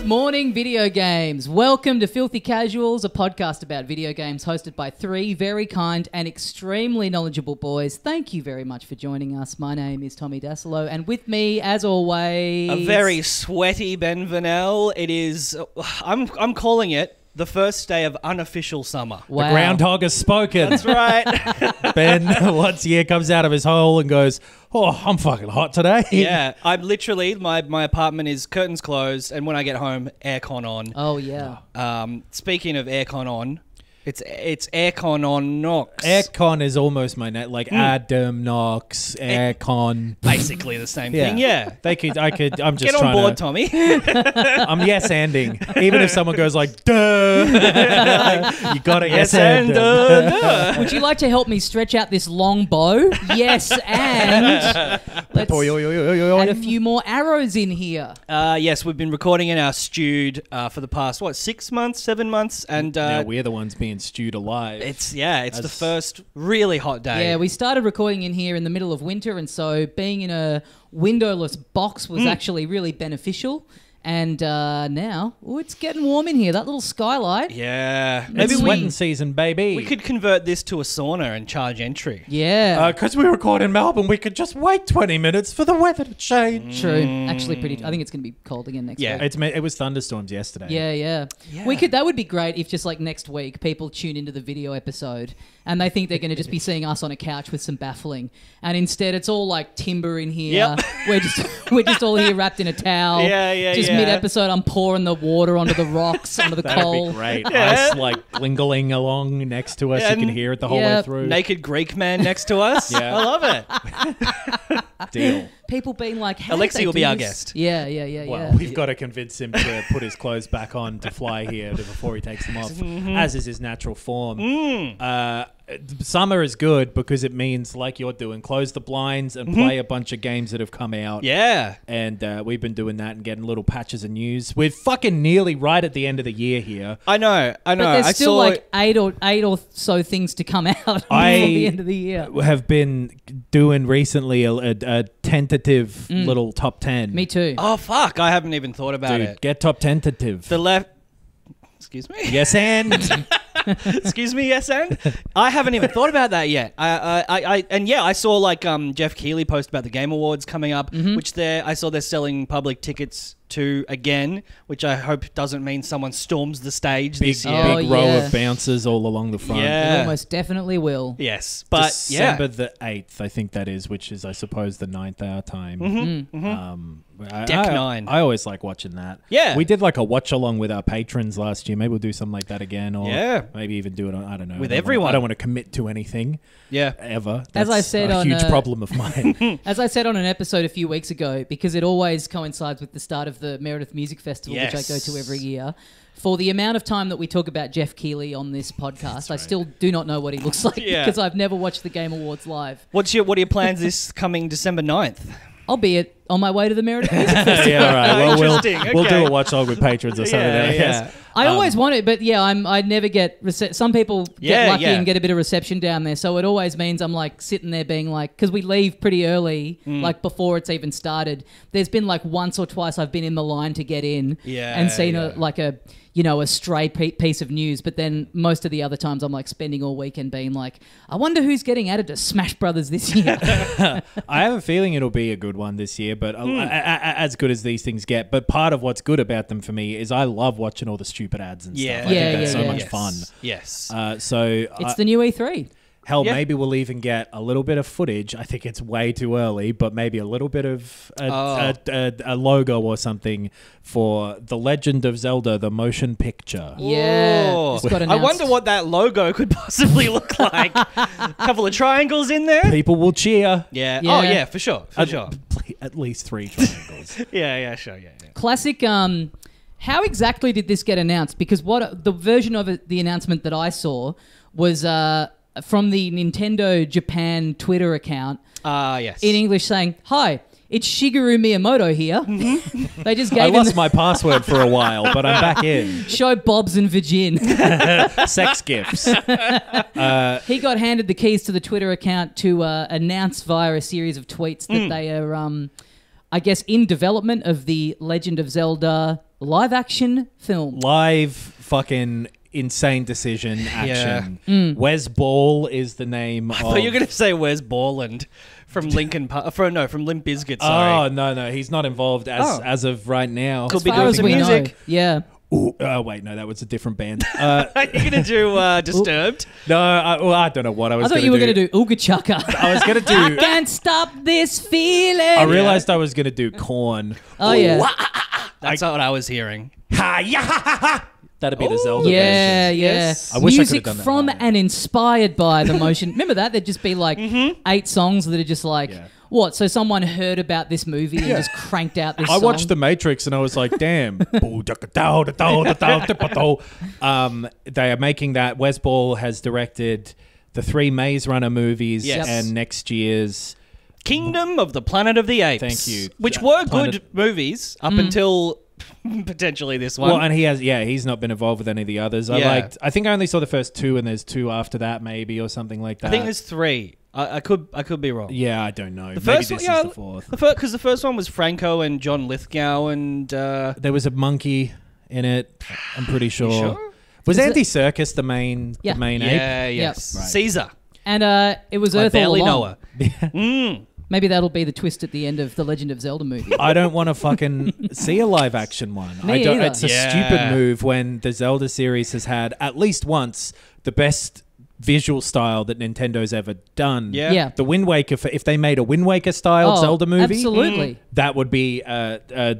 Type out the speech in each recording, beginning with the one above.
Good morning, video games. Welcome to Filthy Casuals, a podcast about video games hosted by three very kind and extremely knowledgeable boys. Thank you very much for joining us. My name is Tommy Dasilo, and with me, as always... A very sweaty Ben Vanel. It is... I'm calling it the first day of unofficial summer. Wow. The groundhog has spoken. That's right. Ben, once a year, comes out of his hole and goes, "Oh, I'm fucking hot today." Yeah, I'm literally... My apartment is curtains closed, and when I get home, aircon on. Oh, yeah. Speaking of aircon on, it's aircon on Knox. Aircon is almost my net, like Adam Knox, aircon. Basically the same thing, yeah. I'm just Get on board, to, Tommy. I'm yes-anding. Even if someone goes like, duh, you got to yes-and. Would you like to help me stretch out this long bow? Yes, and let's add a few more arrows in here. Yes, we've been recording in our stewed for the past, 6 months, 7 months? And now we're the ones being stewed alive. It's the first really hot day. Yeah, we started recording in here in the middle of winter, and so being in a windowless box was actually really beneficial. And now, it's getting warm in here. That little skylight. Yeah. Maybe sweating season, baby. We could convert this to a sauna and charge entry. Yeah. Because we record in Melbourne, we could just wait 20 minutes for the weather to change. True. Actually, I think it's going to be cold again next week. It was thunderstorms yesterday. Yeah. That would be great if just like next week people tune into the video episode and they think they're going to just be seeing us on a couch with some baffling, and instead it's all like timber in here. Yep. We're just all here wrapped in a towel. Just mid-episode, I'm pouring the water onto the rocks, onto the coal. That'd be great. Ice like glingling along next to us. You can hear it the whole way through. Naked Greek man next to us. Yeah. I love it. Deal. People being like, how Alexi will be our guest. Yeah. Well, we've got to convince him to put his clothes back on to fly here before he takes them off, as is his natural form. Summer is good because it means, like you're doing, close the blinds and play a bunch of games that have come out. Yeah. And we've been doing that and getting little patches of news. We're fucking nearly right at the end of the year here. I know. But there's still like eight or so things to come out before the end of the year. I have been doing recently a tentative little top 10. Me too. Oh, fuck. I haven't even thought about it. Get top tentative. The left... Excuse me? Yes, and... Excuse me, yes, and I haven't even thought about that yet. I saw like Jeff Keighley post about the Game Awards coming up, which I saw they're selling public tickets to again, which I hope doesn't mean someone storms the stage this year. Big row of bouncers all along the front. It almost definitely will. Yes, but December the 8th, I think that is, which is I suppose the 9th our time. Deck 9. I always like watching that. Yeah. We did like a watch along with our patrons last year. Maybe we'll do something like that again, or maybe even do it on, I don't know. With everyone. I don't want to commit to anything. Yeah. Ever. That's As I said, a huge problem of mine. As I said on an episode a few weeks ago, because it always coincides with the start of the Meredith Music Festival, which I go to every year. For the amount of time that we talk about Jeff Keighley on this podcast, I still do not know what he looks like because I've never watched the Game Awards live. What are your plans this coming December 9th? I'll be on my way to the Meredith Music Festival. Yeah, all right. Well, we'll do a watch log with patrons or something. I always want it, but I never get... Some people get lucky and get a bit of reception down there, so it always means I'm like sitting there being like... Because we leave pretty early, like before it's even started. There's been like once or twice I've been in the line to get in and seen a stray piece of news, but then most of the other times I'm like spending all weekend being like, I wonder who's getting added to Smash Brothers this year. I have a feeling it'll be a good one this year, but as good as these things get. But part of what's good about them for me is I love watching all the stupid ads and stuff. I think that's so much fun. Yes. It's the new E3. Hell, maybe we'll even get a little bit of footage. I think it's way too early, but maybe a little bit of a logo or something for The Legend of Zelda, the motion picture. Yeah. I wonder what that logo could possibly look like. A couple of triangles in there. People will cheer. Yeah. Oh, yeah, for sure. At least 3 triangles. Sure. Classic... how exactly did this get announced? Because the version of it, the announcement that I saw was... from the Nintendo Japan Twitter account yes. in English saying, "Hi, it's Shigeru Miyamoto here." They just gave I lost my password for a while, but I'm back in. Show Bob's and Virgin. Sex gifts. He got handed the keys to the Twitter account to announce via a series of tweets that they are, I guess, in development of the Legend of Zelda live action film. Live fucking insane decision action. Wes Ball is the name of... I thought you were going to say Wes Borland from Linkin Park. From Limp Bizkit, sorry. Oh, no. He's not involved as of right now. Could be As far doing as some we music. know. Yeah. Ooh, wait, no, that was a different band. Are you going to do Disturbed? No, I don't know what I was I thought going to do. you were going to do Ooga Chaka. I was going to I do... can't stop this feeling. I realized I was going to do Korn. Oh, yeah. That's what I was hearing. Ha, yeah, ha, ha, ha. That'd be the Zelda Yeah, version. yeah. Yes. I wish I Music could've done that from better. and inspired by the motion. Remember that? There'd just be like 8 songs that are just like, what? So someone heard about this movie and just cranked out this I song? watched The Matrix and I was like, damn. They are making that. Wes Ball has directed the 3 Maze Runner movies Yes. and next year's... Kingdom of the Planet of the Apes. Thank you. Which were good movies up until potentially this one. Well, and he's not been involved with any of the others. Yeah. I think I only saw the first 2 and there's 2 after that maybe or something like that. I think there's 3. I could be wrong. Yeah, I don't know. The Maybe first this one, is the 4th. Because the first one was Franco and John Lithgow and... There was a monkey in it, I'm pretty sure. sure? Was Is Andy it- Serkis the main ape? Yeah, yes. Yep. Right. Caesar. And it was I Earth all barely along. know her. Maybe that'll be the twist at the end of the Legend of Zelda movie. I don't want to fucking see a live action one. Me I don't. either. It's a Yeah. stupid move when the Zelda series has had at least once the best visual style that Nintendo's ever done. Yeah. Yeah. The Wind Waker. If they made a Wind Waker style Zelda movie, Absolutely. that would be a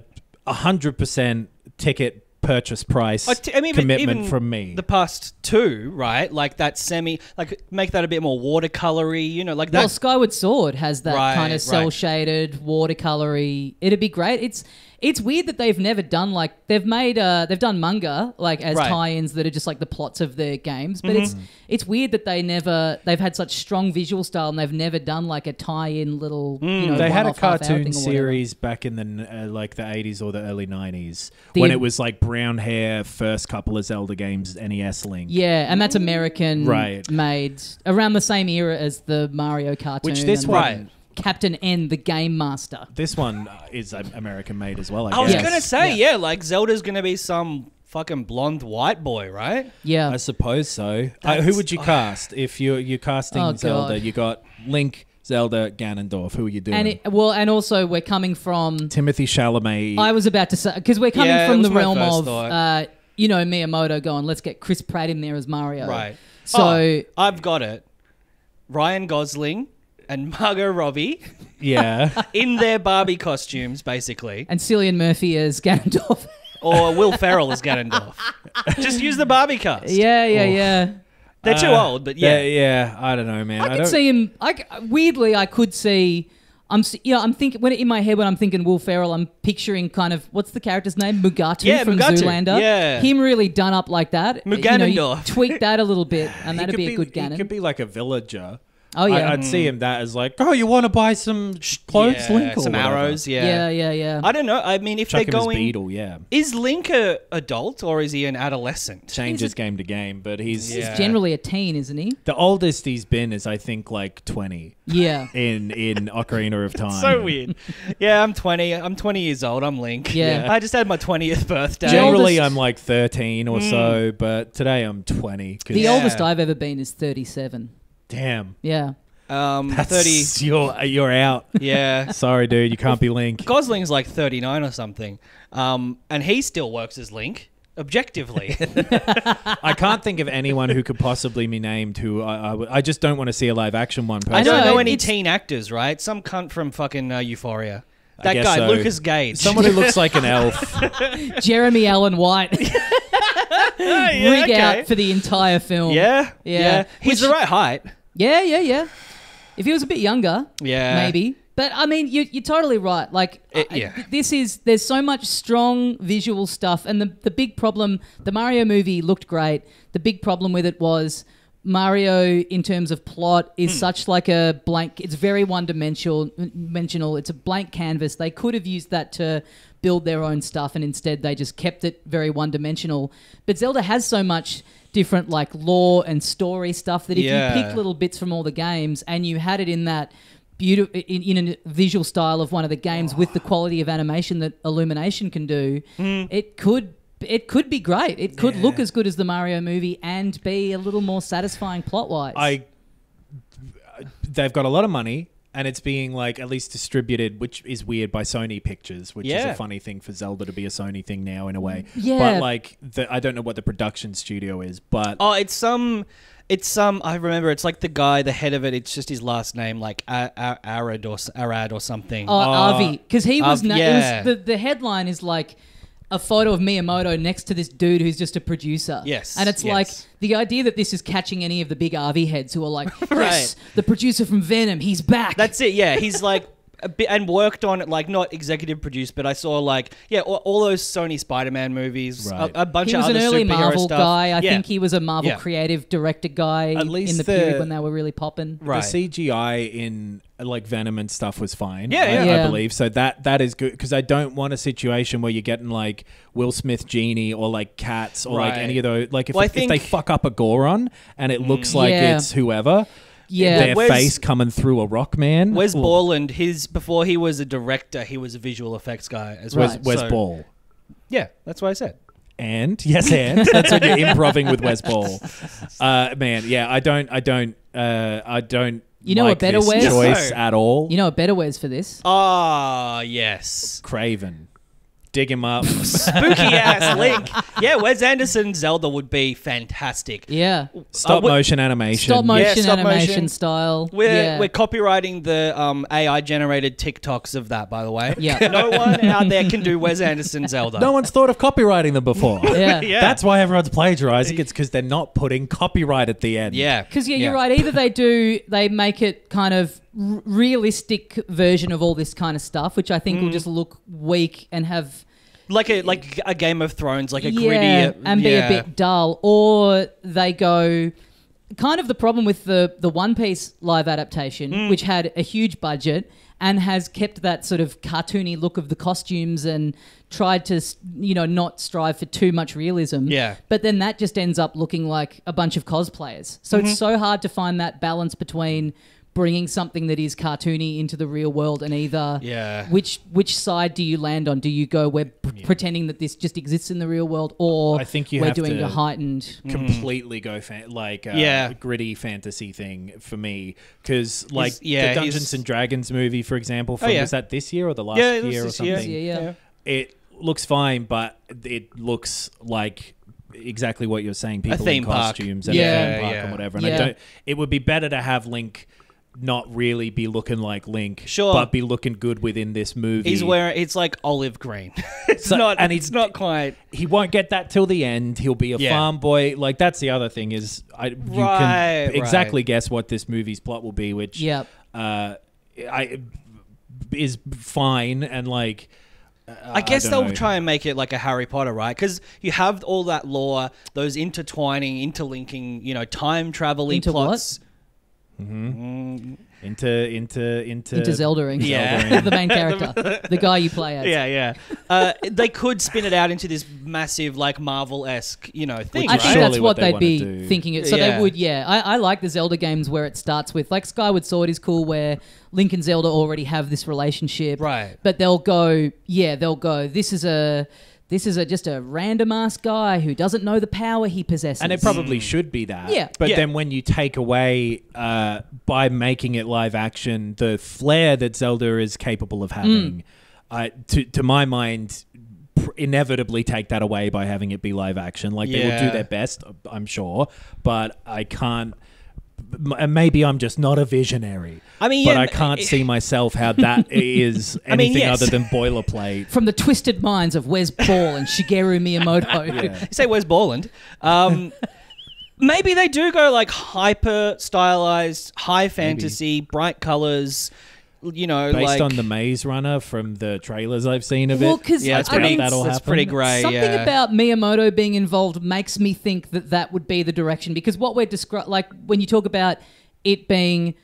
100% ticket purchase price commitment even from me. The past 2, right? Like that make that a bit more watercolory, like that. Well, Skyward Sword has that Right, kind of right. cel-shaded, watercolory. It'd be great. It's weird that they've never done they've done manga as Right. tie-ins that are just like the plots of their games, but it's weird that they've had such strong visual style and they've never done like a tie-in little. They had a one-off half-hour cartoon thing or whatever. series back in the the 80s or the early 90s when it was like brown hair, first couple of Zelda games, NES Link. Yeah, and that's American Right. made around the same era as the Mario cartoon. Which this and one- Right. Captain N, the Game Master. This one is American made as well, I I was guess. gonna say, like Zelda's gonna be some fucking blonde white boy, right? Yeah. I suppose so. Who would you cast if you're casting Oh, Zelda? God. You got Link, Zelda, Ganondorf. Who are you doing? And also we're coming from. Timothy Chalamet. I was about to say because we're coming Yeah, it from was the my realm first of thought. Miyamoto going, let's get Chris Pratt in there as Mario. Right. So I've got it. Ryan Gosling and Margot Robbie yeah. in their Barbie costumes, basically, and Cillian Murphy as Ganondorf. or Will Ferrell as Ganondorf. Just use the Barbie cast. yeah. They're too old, but yeah. Yeah, I don't know, man. I could see him. Weirdly, I could see. I'm thinking in my head when I'm thinking Will Ferrell, I'm picturing kind of what's the character's name, Mugatu from Mugatu. Zoolander. Yeah. Him really done up like that. You Muganondorf. tweak that a little bit, and that'd be a good He Ganon. could be like a villager. Oh yeah, I'd see him that as like, oh, you want to buy some clothes, Link, or some whatever. arrows, yeah. I don't know. I mean, if Chuck they're him as going, Beetle, yeah. is Link a adult or is he an adolescent? Changes game to game, but he's He's generally a teen, isn't he? the oldest he's been is I think like 20 Yeah. in Ocarina of Time. So weird. Yeah, I'm 20. I'm 20 years old. I'm Link. Yeah. I just had my 20th birthday. Generally, oldest- I'm like 13 or so, but today I'm 20. 'cause- The oldest I've ever been is 37. Damn. Yeah. 30. You're out. Yeah. Sorry, dude. You can't be Link. Gosling's like 39 or something. And he still works as Link, objectively. I can't think of anyone who could possibly be named who I just don't want to see a live action one. I Personally. don't know, know any it's- teen actors, right? Some cunt from fucking Euphoria. I That guess guy, so. Lucas Gage. Someone who looks like an elf. Jeremy Allen White. Rig out for the entire film. Yeah. He's the right height. Yeah. If he was a bit younger, Yeah. maybe. But I mean, you're totally right. Like, yeah. There's so much strong visual stuff, and the big problem. The Mario movie looked great. The big problem with it was Mario, in terms of plot, is such like a blank. It's very one-dimensional. It's a blank canvas. They could have used that to build their own stuff, and instead they just kept it very one-dimensional. But Zelda has so much different like lore and story stuff that if you pick little bits from all the games and you had it in that in a visual style of one of the games with the quality of animation that Illumination can do, it could be great. It could look as good as the Mario movie and be a little more satisfying plot-wise. They've got a lot of money, and it's being like at least distributed, which is weird, by Sony Pictures, which is a funny thing for Zelda to be a Sony thing now in a way. Yeah. But like, I don't know what the production studio is, but it's some. I remember. It's like the head of it. It's just his last name, like Arad or something. Avi, because he was. yeah. It was the headline is like a photo of Miyamoto next to this dude who's just a producer. Yes. And it's like the idea that this is catching any of the big RV heads who are like, yes, Right. the producer from Venom, he's back. That's it. Yeah, he's like a bit and worked on it, like not executive produced, but I saw like all those Sony Spider-Man movies, Right. a bunch he of was other an early superhero Marvel stuff. guy. I Yeah. think he was a Marvel creative director guy At least in the period when they were really popping. Right. the CGI in like Venom and stuff was fine. Yeah. I believe so. That is good, because I don't want a situation where you're getting like Will Smith Genie or like Cats or like Right. any of those. Like if Well, I if they think- fuck up a Goron and it looks like it's whoever. Yeah. Their face coming through a rock man. Wes Borland, before he was a director, he was a visual effects guy as well. Wes Ball. Yeah, that's what I said. And that's when you're improving with Wes Ball. Man, yeah, I don't You know like a better this Wes? choice at all. You know a better Wes for this? Ah, yes. Craven. Dig him up. Spooky ass Link. Yeah, Wes Anderson's Zelda would be fantastic. Yeah. Stop motion animation. Stop motion stop animation motion. style. We're copywriting the AI generated TikToks of that, by the way. Yeah. No one out there can do Wes Anderson Zelda. No one's thought of copywriting them before. Yeah. Yeah. That's why everyone's plagiarizing. It's because they're not putting copyright at the end. Yeah. Because you're right. Either they make it kind of realistic version of all this kind of stuff, which I think will just look weak and have like a Game of Thrones, like a gritty and be a bit dull, or they go kind of the problem with the One Piece live adaptation, which had a huge budget and has kept that sort of cartoony look of the costumes and tried to, not strive for too much realism. Yeah. But then that just ends up looking like a bunch of cosplayers. So it's so hard to find that balance between bringing something that is cartoony into the real world and either which side do you land on? Do you go we're pretending that this just exists in the real world, or I think we're doing a heightened completely go gritty fantasy thing for me, because like the Dungeons and Dragons movie, for example, was that this year or the last year or something? Yeah. It looks fine, but it looks like exactly what you're saying, people in costumes and a theme park and whatever. And it would be better to have Link not really be looking like Link, but be looking good within this movie. It's like olive green. It's not quite. He won't get that till the end. He'll be a farm boy. Like, that's the other thing is you can exactly guess what this movie's plot will be, which is fine, and like I guess they'll try and make it like a Harry Potter, right? Because you have all that lore, those intertwining, interlinking, time traveling plots. What? Into Zelda-ing. Yeah. The main character. The guy you play as. Yeah. They could spin it out into this massive, like, Marvel-esque, thing, I right? think that's what they'd be thinking. So Yeah. they would, I like the Zelda games where it starts with, like, Skyward Sword is cool, where Link and Zelda already have this relationship. Right. But they'll go, this is just a random ass guy who doesn't know the power he possesses. And it probably should be that. Yeah. But then when you take away, by making it live action, the flair that Zelda is capable of having, to my mind, inevitably take that away by having it be live action. Like, they will do their best, I'm sure, but I can't. Maybe I'm just not a visionary. I mean, but I can't see myself how that is anything other than boilerplate. From the twisted minds of Wes Ball and Shigeru Miyamoto. You say Wes Borland. Maybe they do go like hyper stylized, high fantasy, bright colors. Based on the Maze Runner from the trailers I've seen of it. Because that's pretty great. Something about Miyamoto being involved makes me think that would be the direction. Because what we're describing, like when you talk about it being,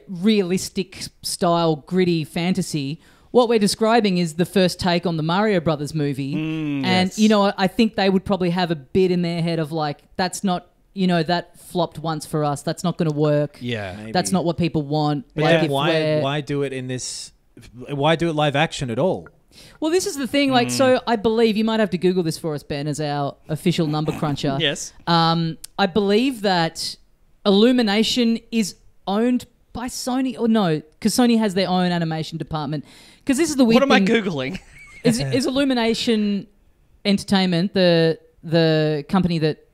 realistic style, gritty fantasy, what we're describing is the first take on the Mario Brothers movie. I think they would probably have a bit in their head of like, that's not that flopped once for us. That's not going to work. Yeah. Maybe. That's not what people want. But Like, then if why do it in this? Why do it live action at all? Well, this is the thing. Like, so I believe you might have to Google this for us, Ben, as our official number cruncher. Yes. I believe that Illumination is owned by Sony, or no, because Sony has their own animation department. Because this is the weird What am I thing. Googling? Is Illumination Entertainment the company that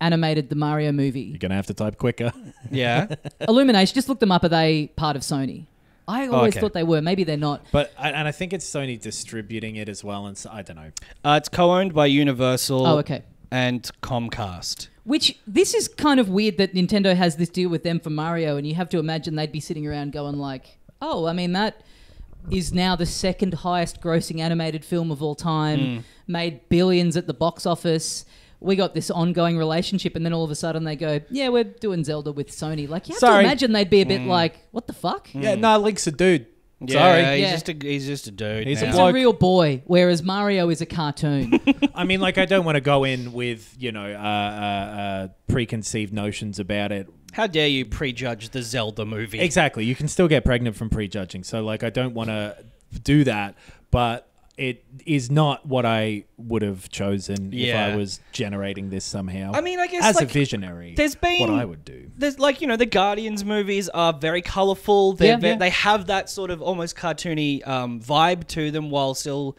animated the Mario movie? You're gonna have to type quicker. Yeah. Illumination, just look them up. Are they part of Sony? I always okay. thought they were. Maybe they're not. But and I think it's Sony distributing it as well. And so, I don't know. It's co-owned by Universal. Oh, okay. And Comcast. Which, this is kind of weird that Nintendo has this deal with them for Mario, and you have to imagine they'd be sitting around going like, oh, I mean, that is now the second highest grossing animated film of all time, made billions at the box office. We got this ongoing relationship, and then all of a sudden they go, yeah, we're doing Zelda with Sony. Like, you have to imagine they'd be a bit like, what the fuck? Yeah, no, Link's a dude. Yeah, Sorry. he's just a dude. He's now. a He's bloke. a real boy, whereas Mario is a cartoon. I mean, like, I don't want to go in with, preconceived notions about it. How dare you prejudge the Zelda movie? Exactly. You can still get pregnant from prejudging. So, like, I don't want to do that. But it is not what I would have chosen if I was generating this somehow. I mean, I guess as like, a visionary, there's been what I would do. There's like the Guardians movies are very colourful. They have that sort of almost cartoony vibe to them, while still.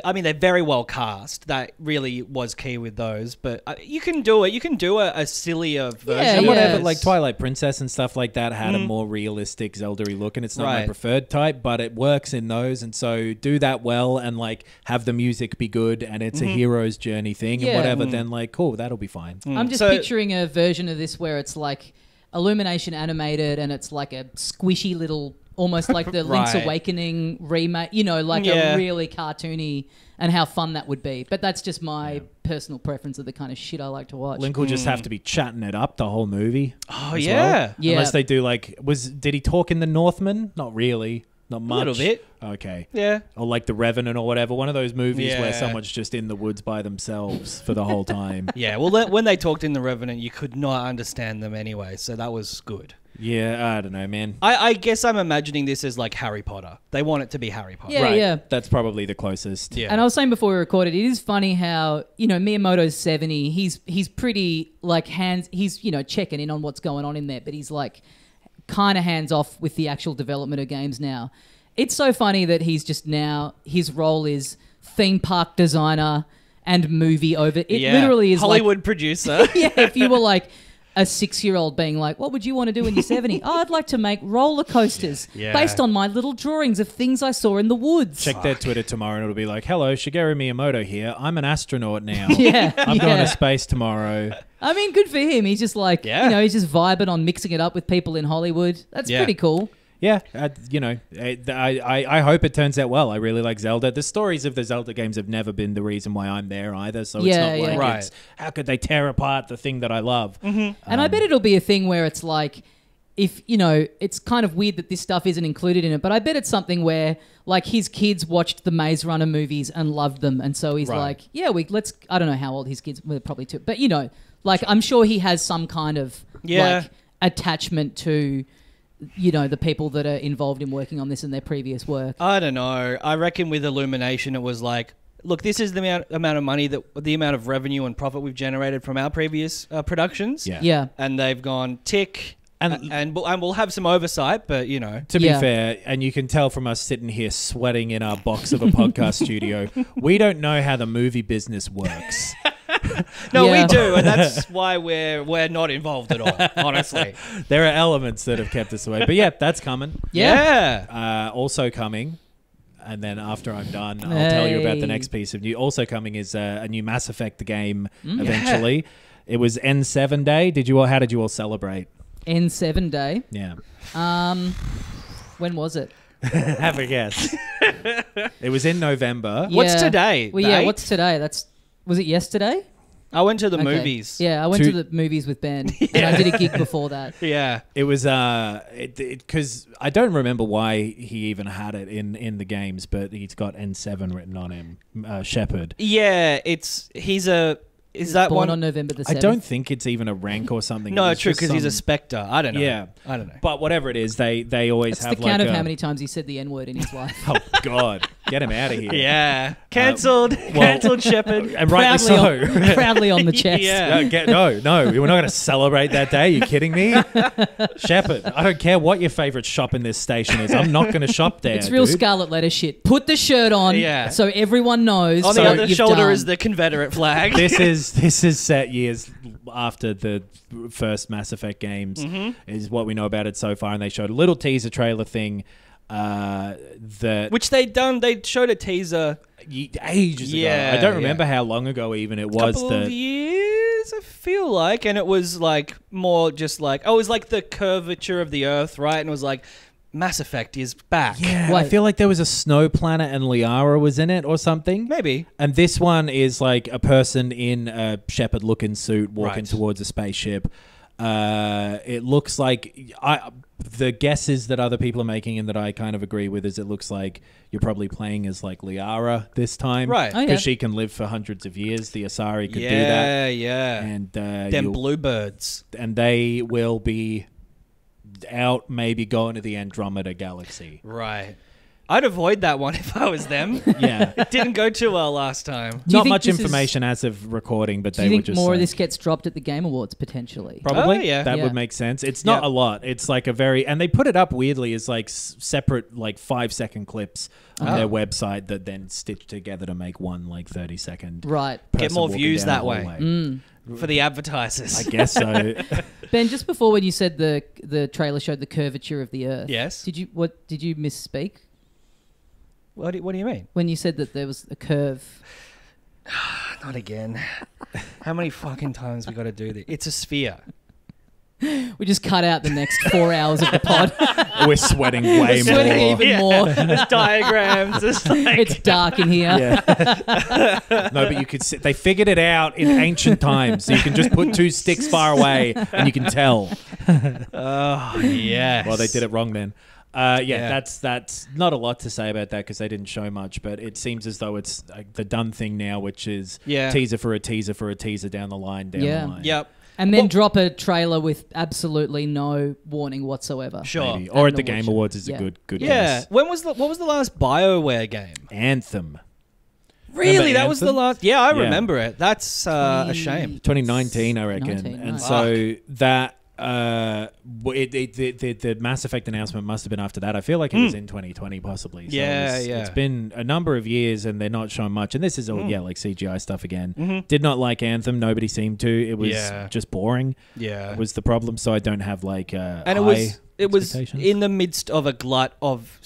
I mean, they're very well cast. That really was key with those. But you can do it. You can do a sillier version. And whatever, Yes. like Twilight Princess and stuff like that had a more realistic Zelda-y look, and it's not my preferred type, but it works in those. And so do that well, and like have the music be good, and it's a hero's journey thing, and whatever. Then like, cool, that'll be fine. I'm just picturing a version of this where it's like Illumination animated, and it's like a squishy little, almost like the Link's Awakening remake, like a really cartoony, and how fun that would be. But that's just my personal preference of the kind of shit I like to watch. Link will just have to be chatting it up the whole movie. Oh, as yeah. well. Yeah. Unless they do like, did he talk in The Northman? Not really. Not much. A little bit. Okay. Yeah. Or like The Revenant or whatever. One of those movies where Yeah. someone's just in the woods by themselves for the whole time. Yeah, well, when they talked in The Revenant, you could not understand them anyway, so that was good. Yeah, I don't know, man. I guess I'm imagining this as like Harry Potter. They want it to be Harry Potter. Yeah, yeah. That's probably the closest. Yeah. And I was saying before we recorded, it is funny how, Miyamoto's 70, he's pretty like he's, checking in on what's going on in there, but he's like kind of hands off with the actual development of games now. It's so funny that he's just now, his role is theme park designer and movie over. It literally is Hollywood producer. Yeah, if you were like a 6-year-old being like, what would you want to do when you're 70? Oh, I'd like to make roller coasters based on my little drawings of things I saw in the woods. Check their Twitter tomorrow and it'll be like, hello, Shigeru Miyamoto here. I'm an astronaut now. I'm going to space tomorw. I mean, good for him. He's just like, he's just vibing on mixing it up with people in Hollywood. That's pretty cool. Yeah, I hope it turns out well. I really like Zelda. The stories of the Zelda games have never been the reason why I'm there either. So it's not like it's, how could they tear apart the thing that I love? And I bet it'll be a thing where it's like, if, it's kind of weird that this stuff isn't included in it, but I bet it's something where like his kids watched the Maze Runner movies and loved them. And so he's like, I don't know how old his kids were, probably too, but like I'm sure he has some kind of like attachment to the people that are involved in working on this in their previous work. I don't know. I reckon with Illumination, it was like, look, this is the amount of money the amount of revenue and profit we've generated from our previous productions. Yeah. And they've gone tick. And we'll have some oversight, but To be fair, and you can tell from us sitting here sweating in our box of a podcast studio, we don't know how the movie business works. No, we do, and that's why we're not involved at all, honestly. There are elements that have kept us away. But yeah, that's coming. Yeah. Also coming, and then after I'm done, I'll tell you about the next piece of new. Also coming is a new Mass Effect game eventually. It was N7 Day. How did you all celebrate? N7 Day? Yeah. When was it? Have a guess. It was in November. Yeah. What's today? Well, what's today? Was it yesterday? I went to the movies. Yeah, I went to the movies with Ben, and I did a gig before that. Yeah. It was because I don't remember why he even had it in the games, but he's got N7 written on him, Shepard. Yeah, he's a Is that born one on November the 7th. I don't think it's even a rank or something. No, It's true, just because he's a some- spectre. I don't know. Yeah, I don't know. But whatever it is, they always That's have the count like of a, how many times he said the N-word in his life. Oh God, get him out of here. Yeah, cancelled. Cancelled, Shepard. And rightly so. Proudly on the chest. Yeah. No, we're not going to celebrate that day. Are you kidding me? Shepard, I don't care what your favourite shop in this station is. I'm not going to shop there. It's real dude. scarlet letter shit. Put the shirt on so everyone knows. On the what other you've shoulder done. is the Confederate flag. This is set years after the first Mass Effect games, is what we know about it so far. And they showed a little teaser trailer thing that Which they showed a teaser ages ago. I don't remember how long ago even it was. couple of years, I feel like, and it was like more just like it was like the curvature of the Earth, right? And it was like Mass Effect is back. Yeah, I Wait. feel like there was a snow planet and Liara was in it or something. Maybe. And this one is like a person in a Shepard-looking suit walking Right. towards a spaceship. It looks like the guesses that other people are making and that I kind of agree with is it looks like you're probably playing as like Liara this time, Right. Oh, Because yeah. she can live for hundreds of years. The Asari could do that, Yeah. and Them bluebirds. and they will be out, maybe going to the Andromeda galaxy. Right. I'd avoid that one if I was them. Yeah. It didn't go too well last time. Do you Not think much this is- information as of recording, but Do they you were think just more of like- this gets dropped at the Game Awards potentially? Probably. Oh, yeah. That Yeah. would make sense. It's not Yep. a lot. It's like a very... And they put it up weirdly as like separate like 5-second clips on their website that then stitch together to make one like 30-second Right. Get more views that way. For the advertisers. I guess so. Ben, just before when you said the trailer showed the curvature of the Earth. Yes. Did you misspeak What do you mean? when you said that there was a curve? Not again. How many fucking times we got to do this? It's a sphere. We just cut out the next 4 hours of the pod. We're sweating way Sweating more. even more. There's diagrams. It's like It's dark in here. Yeah. No, but you could see, they figured it out in ancient times. So you can just put 2 sticks far away and you can tell. oh yes. Well, they did it wrong then. That's not a lot to say about that because they didn't show much, but it seems as though it's like the done thing now, which is teaser for a teaser for a teaser down the line. Yep. And then drop a trailer with absolutely no warning whatsoever. Sure. Maybe. Or at the And Game watch it. Awards is Yeah. a good Yeah. guess. What was the last BioWare game? Anthem. Really? Remember That was the Anthem? last. Yeah, I Yeah. remember it. That's a shame. 2019, I reckon. 19, and nice. so that the Mass Effect announcement must have been after that. I feel like it was in 2020 possibly. So Yeah, it's been a number of years and they're not showing much. And this is all like CGI stuff again. Did not like Anthem. Nobody seemed to. It was just boring. Yeah. Was the problem. So I don't have like And high it was expectations. in the midst of a glut of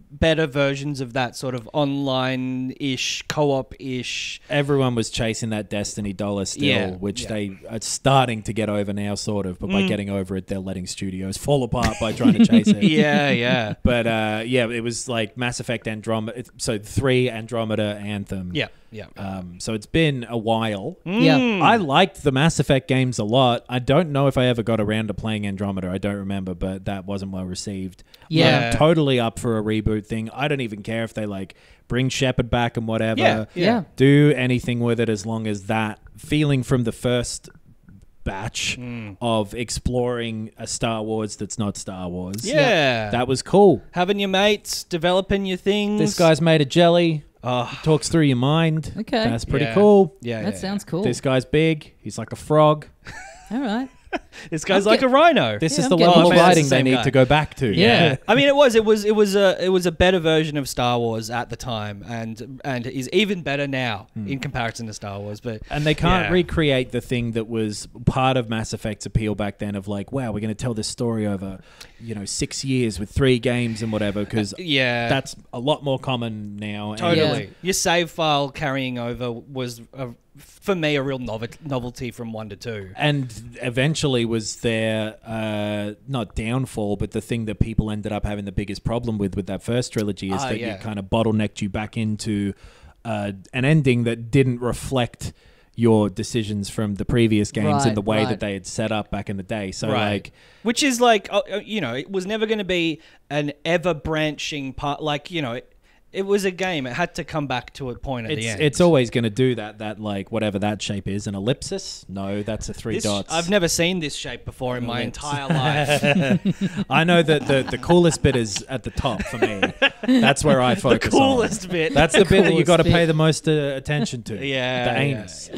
better versions of that sort of online-ish, co-op-ish. Everyone was chasing that Destiny dollar still, Yeah, which yeah. they are starting to get over now, sort of. But by getting over it, they're letting studios fall apart by trying to chase it. Yeah. But it was like Mass Effect Andromeda. So 3 Andromeda Anthem. Yeah. So it's been a while. Yeah. I liked the Mass Effect games a lot. I don't know if I ever got around to playing Andromeda. I don't remember, but that wasn't well received. Yeah. I'm totally up for a reboot thing. I don't even care if they like bring Shepard back and whatever. Yeah. Do anything with it as long as that feeling from the first batch of exploring a Star Wars that's not Star Wars. Yeah. That was cool. Having your mates, developing your things. This guy's made of jelly. Oh, Talks through your mind. Okay. That's pretty Yeah. cool. yeah. That sounds cool. This guy's big. He's like a frog. All right. This guy's I'm like a rhino. This Yeah, is I'm the getting level of more- writing It's the they same need guy. to go back to. Yeah. I mean, it was a better version of Star Wars at the time, and is even better now in comparison to Star Wars. But And they can't Yeah. recreate the thing that was part of Mass Effect's appeal back then of like, wow, we're going to tell this story over, 6 years with 3 games and whatever, because yeah, that's a lot more common now. And totally. Yeah. Your save file carrying over was for me a real novelty from 1 to 2. And eventually was their, not downfall, but the thing that people ended up having the biggest problem with that first trilogy is that it kind of bottlenecked you back into an ending that didn't reflect your decisions from the previous games in the way that they had set up back in the day. So like... Which is like, it was never going to be an ever branching part. Like, It was a game. It had to come back to a point at the end. It's always going to do that like whatever that shape is. An ellipsis? No, that's a three dots. I've never seen this shape before in my entire life. I know that the coolest bit is at the top for me. That's where I focus on. The coolest bit. That's the bit that you got to pay the most attention to. Yeah. The anus.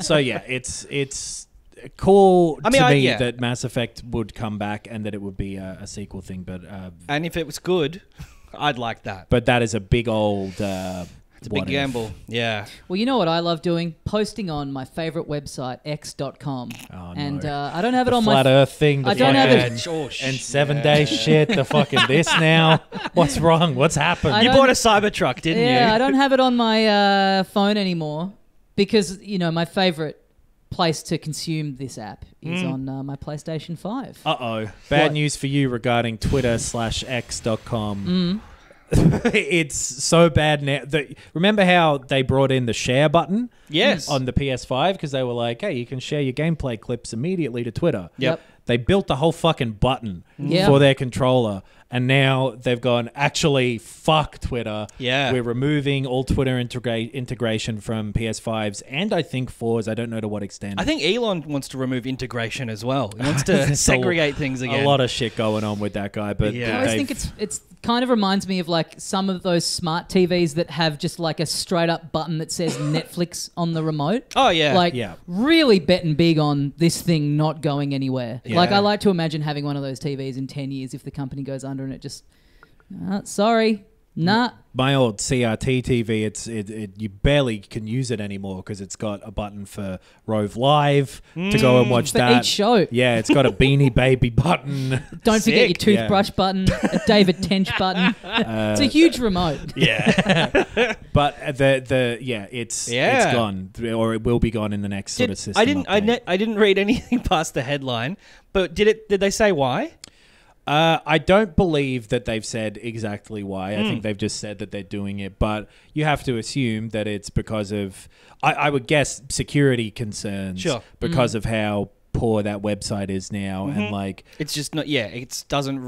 So yeah, it's cool to me that Mass Effect would come back and that it would be a sequel thing. But and if it was good, I'd like that. But that is a big old... it's a big gamble. Yeah. Well, you know what I love doing? Posting on my favorite website, x.com. Oh, and no. I don't have it on Flat my... Earth thing. I don't have it... And 7 day shit. The fucking this now. What's wrong? What's happened? You bought a Cybertruck, didn't you? Yeah, I don't have it on my phone anymore because, my favorite place to consume this app is on my PlayStation 5. Uh-oh. Bad news for you regarding Twitter/x.com. It's so bad now. Remember how they brought in the share button? Yes. On the PS5? Because they were like, hey, you can share your gameplay clips immediately to Twitter. Yep. They built the whole fucking button for their controller. And now they've gone, actually, fuck Twitter. Yeah. We're removing all Twitter integration from PS5s and I think 4s. I don't know to what extent. I think Elon wants to remove integration as well. He wants to segregate things again. A lot of shit going on with that guy. But I always think it's kind of reminds me of like some of those smart TVs that have just like a straight up button that says Netflix on the remote. Oh, yeah. Like really betting big on this thing not going anywhere. Yeah. Like I like to imagine having one of those TVs in 10 years if the company goes under and it just, sorry, nah. My old CRT TV, you barely can use it anymore because it's got a button for Rove Live to go and watch for each show. Yeah, it's got a Beanie Baby button. Don't forget your toothbrush button, a David Tench button. It's a huge remote. Yeah, but it's gone, or it will be gone in the next sort of system. I didn't read anything past the headline, but did they say why? I don't believe that they've said exactly why. I think they've just said that they're doing it, but you have to assume that it's because of, I would guess, security concerns. Sure. Because of how poor that website is now, and like it's just not. Yeah, it doesn't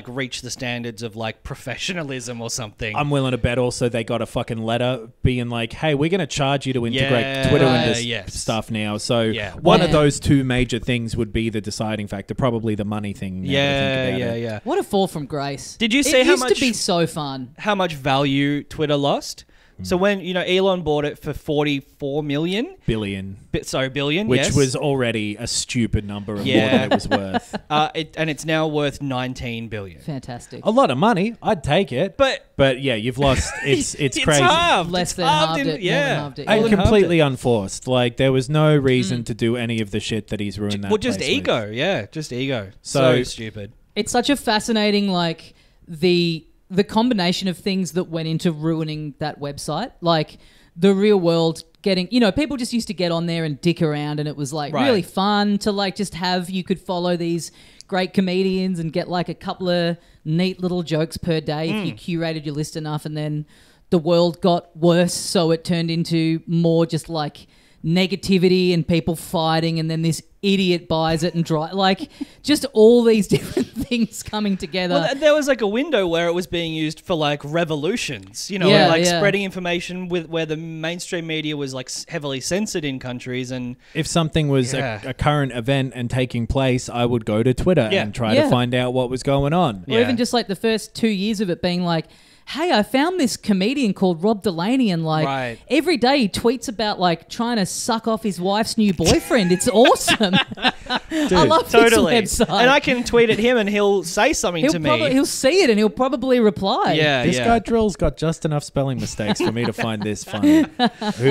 reach the standards of like professionalism or something. I'm willing to bet also they got a fucking letter being like, hey, we're going to charge you to integrate Twitter into stuff now. So one of those two major things would be the deciding factor, probably the money thing. Yeah. What a fall from grace. Did you see how much... It used to be so fun. How much value Twitter lost? So when, Elon bought it for 44 million? Billion. Billion, Which yes. was already a stupid number of more than it was worth. And it's now worth 19 billion. Fantastic. A lot of money. I'd take it. But yeah, you've lost... It's crazy. Halved. Less than halved it. Yeah. Halved it. And completely unforced. Like, there was no reason to do any of the shit that he's ruined that Well, just place ego. with. Yeah, just ego. So stupid. It's such a fascinating, like, the combination of things that went into ruining that website, like the real world getting, people just used to get on there and dick around and it was like really fun to like just have, you could follow these great comedians and get like a couple of neat little jokes per day if you curated your list enough, and then the world got worse, so it turned into more just like negativity and people fighting, and then this idiot buys it and like just all these different things coming together. Well, there was like a window where it was being used for like revolutions, spreading information where the mainstream media was like heavily censored in countries. And if something was a current event and taking place, I would go to Twitter and try to find out what was going on. Or even just like the first 2 years of it being like, hey, I found this comedian called Rob Delaney, and like every day he tweets about like trying to suck off his wife's new boyfriend. It's awesome. Dude, I love this website. And I can tweet at him and he'll say something to me. He'll see it and he'll probably reply. This guy Drill's got just enough spelling mistakes for me to find this funny.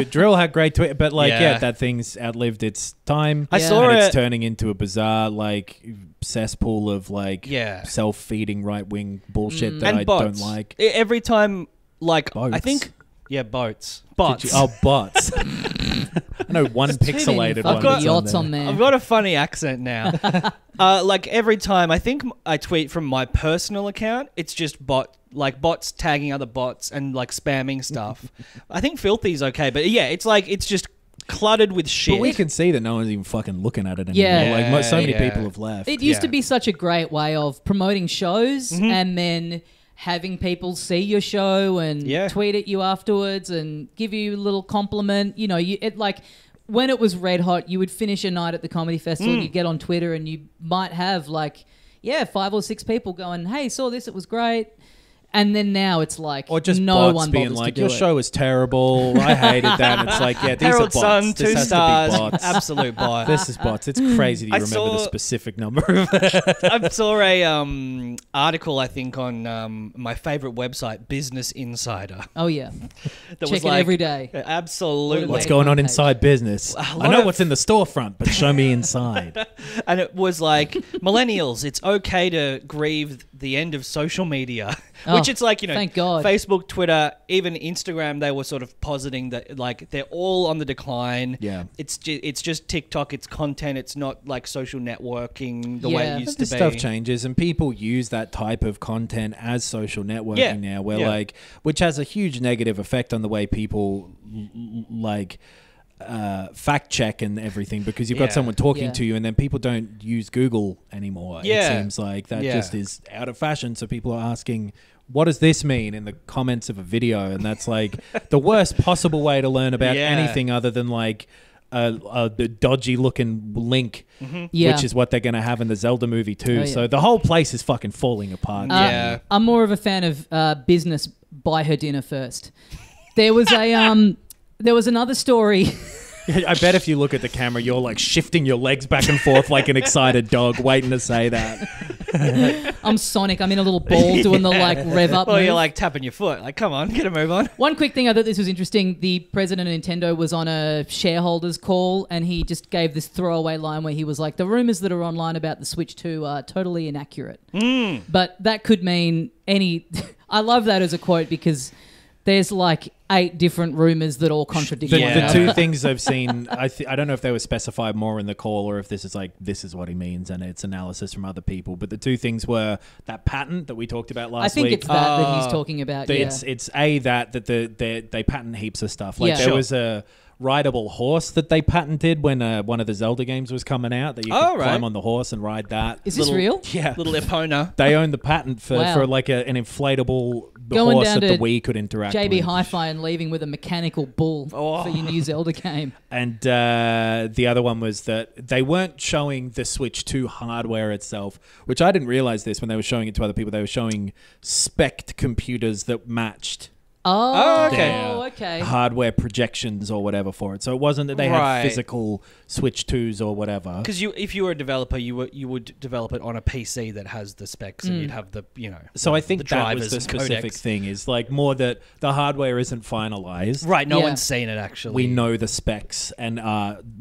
Drill had great tweet, but like that thing's outlived its time. I saw and it. It's turning into a bizarre like cesspool of like self-feeding right-wing bullshit that I don't like. Every time, like, boats. I think, boats. Bots. Bots. I know one pixelated one. I've got yachts on there. I've got a funny accent now. Like every time, I think I tweet from my personal account, it's just bots tagging other bots and like spamming stuff. I think Filthy's okay, but it's just cluttered with shit. But we can see that no one's even fucking looking at it anymore. So many people have left. It used to be such a great way of promoting shows and then having people see your show and tweet at you afterwards and give you a little compliment. You know, when it was red hot, you would finish a night at the comedy festival and you'd get on Twitter and you might have 5 or 6 people going, hey, saw this, it was great. And then now it's like, or just no bots one being like, your show is terrible. I hated that. And it's like, yeah, these Herald are bots. Sun, This 2 has stars, to be bots. absolute bot. This is bots. It's crazy that you remember the specific number of I saw a article, I think, on my favorite website, Business Insider. Oh, yeah. That Check it every day. Absolutely. what's going on inside business. I know what's in the storefront, but show me inside. And it was like, millennials, it's okay to grieve the end of social media. Which it's like, thank God. Facebook, Twitter, even Instagram, they were sort of positing that like they're all on the decline. Yeah. It's just TikTok, it's content, it's not like social networking the way it used to be. Stuff changes and people use that type of content as social networking now which has a huge negative effect on the way people fact check and everything, because you've got someone talking to you and then people don't use Google anymore. It seems like that just is out of fashion. So people are asking, what does this mean in the comments of a video? And that's like the worst possible way to learn about anything other than like a dodgy looking link, which is what they're going to have in the Zelda movie too. So the whole place is fucking falling apart. I'm more of a fan of business. Buy her dinner first. There was there was another story. I bet if you look at the camera, you're like shifting your legs back and forth like an excited dog waiting to say that. I'm Sonic. I'm in a little ball doing the rev up. Or move. you're like tapping your foot. Like, come on, get a move on. One quick thing, I thought this was interesting. The president of Nintendo was on a shareholders call and he just gave this throwaway line where he was like, the rumors that are online about the Switch 2 are totally inaccurate. But that could mean any... I love that as a quote because... There's 8 different rumors that all contradict one another. The 2 things I've seen, I don't know if they were specified more in the call or if this is what he means and it's analysis from other people. But the 2 things were that patent that we talked about last week. I think it's that he's talking about. It's that they patent heaps of stuff. There was a rideable horse that they patented when one of the Zelda games was coming out that you could climb on the horse and ride that. Is this real? Yeah. Little Epona. They own the patent for an inflatable horse that the Wii could interact with. JB Hi-Fi and leaving with a mechanical bull for your new Zelda game. And the other one was that they weren't showing the Switch 2 hardware itself, which I didn't realize this when they were showing it to other people. They were showing spec'd computers that matched okay. hardware projections or whatever for it. So it wasn't that they had physical Switch 2s or whatever. Because if you were a developer, you would develop it on a PC that has the specs and you'd have the So I think the that was the specific thing is more that the hardware isn't finalized. Right, no one's seen it actually. We know the specs and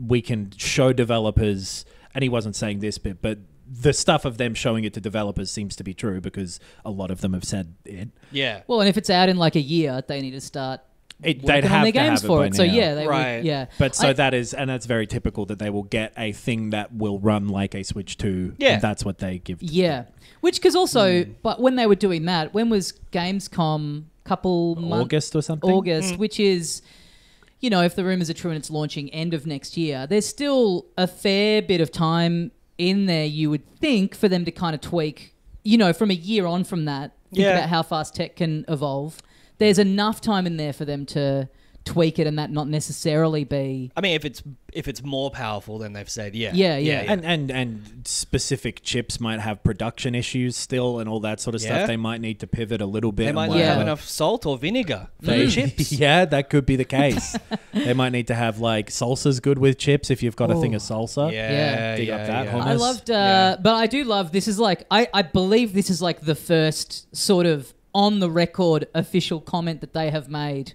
we can show developers, and he wasn't saying this bit, but the stuff of them showing it to developers seems to be true because a lot of them have said it. Yeah. Well, and if it's out in a year, they need to start they'd working have on their to games have for it it. by So now. yeah, they would, yeah. But that's very typical that they will get a thing that will run like a Switch 2. Yeah. And that's what they give to people. Which, because also, but when they were doing that, when was Gamescom? Couple months? August or something? August, which is... if the rumors are true and it's launching end of next year, there's still a fair bit of time in there, you would think, for them to kind of tweak, from a year on from that, think about how fast tech can evolve. There's enough time in there for them to tweak it and that not necessarily be... I mean, if it's more powerful than they've said, yeah. And specific chips might have production issues still and all that sort of stuff. They might need to pivot a little bit. They might not have enough salt or vinegar for the chips. Yeah, that could be the case. They might need to have salsa's good with chips if you've got a thing of salsa. Dig up that hummus. I loved... But I do love... This is I believe this is the first sort of on the record official comment that they have made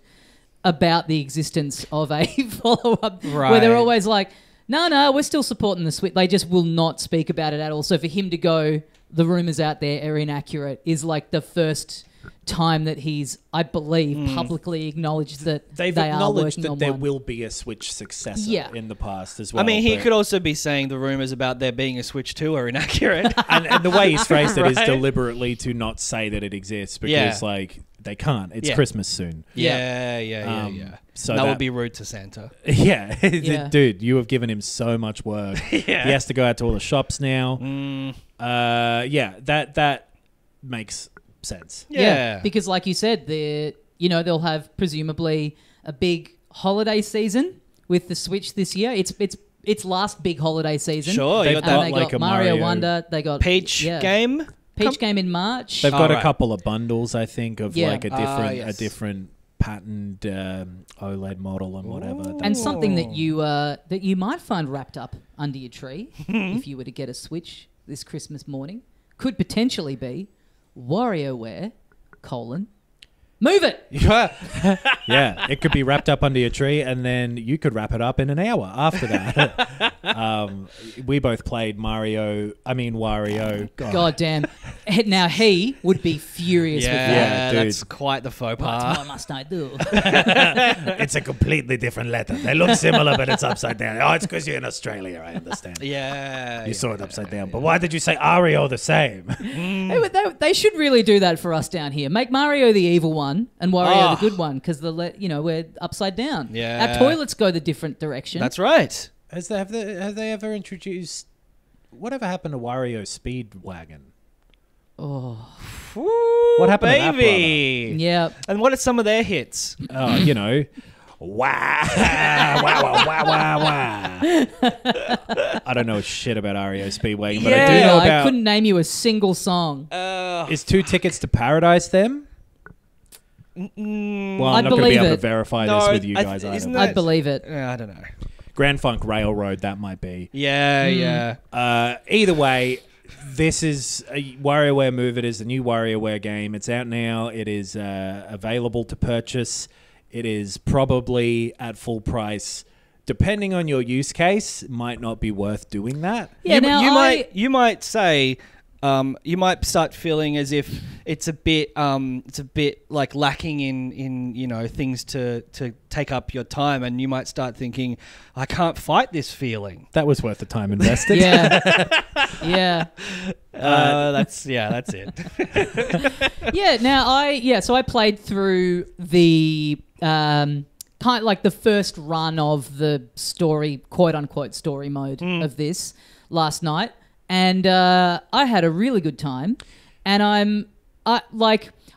about the existence of a follow-up where they're always like, no, we're still supporting the Switch. They just will not speak about it at all. So for him to go, the rumors out there are inaccurate is the first time that he's, I believe, publicly acknowledged that they've they acknowledged are working that on there one. will be a Switch successor in the past as well. I mean, he could also be saying the rumors about there being a Switch 2 are inaccurate. and the way he's phrased it is deliberately to not say that it exists because they can't. It's Christmas soon. Yeah. So that would be rude to Santa. Dude, you have given him so much work. He has to go out to all the shops now. That makes sense. Yeah. Because like you said, they'll have presumably a big holiday season with the Switch this year. It's last big holiday season. Sure, They've you got got that They like got a Mario Wonder. They got Peach game. Peach game in March. They've got right. a couple of bundles, I think, of Yeah. like a Yes. different patented OLED model and whatever. And something that you might find wrapped up under your tree if you were to get a Switch this Christmas morning could potentially be WarioWare, move it! Yeah, it could be wrapped up under your tree, and then you could wrap it up in an hour after that. We both played Wario. God damn. Now he would be furious with that. Yeah, dude. that's quite the faux What pas. more must I do? It's a completely different letter. They look similar, but it's upside down. Oh, it's because you're in Australia, I understand. Yeah. You saw it upside down. But why did you say Ario the same? They should really do that for us down here. Make Mario the evil one and Wario the good one because we're upside down. Yeah. Our toilets go the different direction. That's right. Have they ever introduced... Whatever happened to Wario Speedwagon? Ooh, What happened to that, baby? Yeah. And what are some of their hits? Oh, wow, wow, wow, wow, wow. I don't know shit about Ario Speedwagon, but I do know I about... couldn't name you a single song. Is 2 Tickets to Paradise them? Well, I'm not going to be able to verify this with you guys isn't either. that- I believe it. I don't know. Grand Funk Railroad, that might be. Yeah. Either way, this is a WarioWare Move It is the new WarioWare game. It's out now. It is available to purchase. It is probably at full price. Depending on your use case, it might not be worth doing that. Yeah, You might say. You might start feeling as if it's a bit like lacking in things to take up your time, and you might start thinking, I can't fight this feeling. That was worth the time invested. Yeah. Yeah. That's it. So I played through the kind of like the first run of the story, quote unquote story mode of this last night. And I had a really good time, and I'm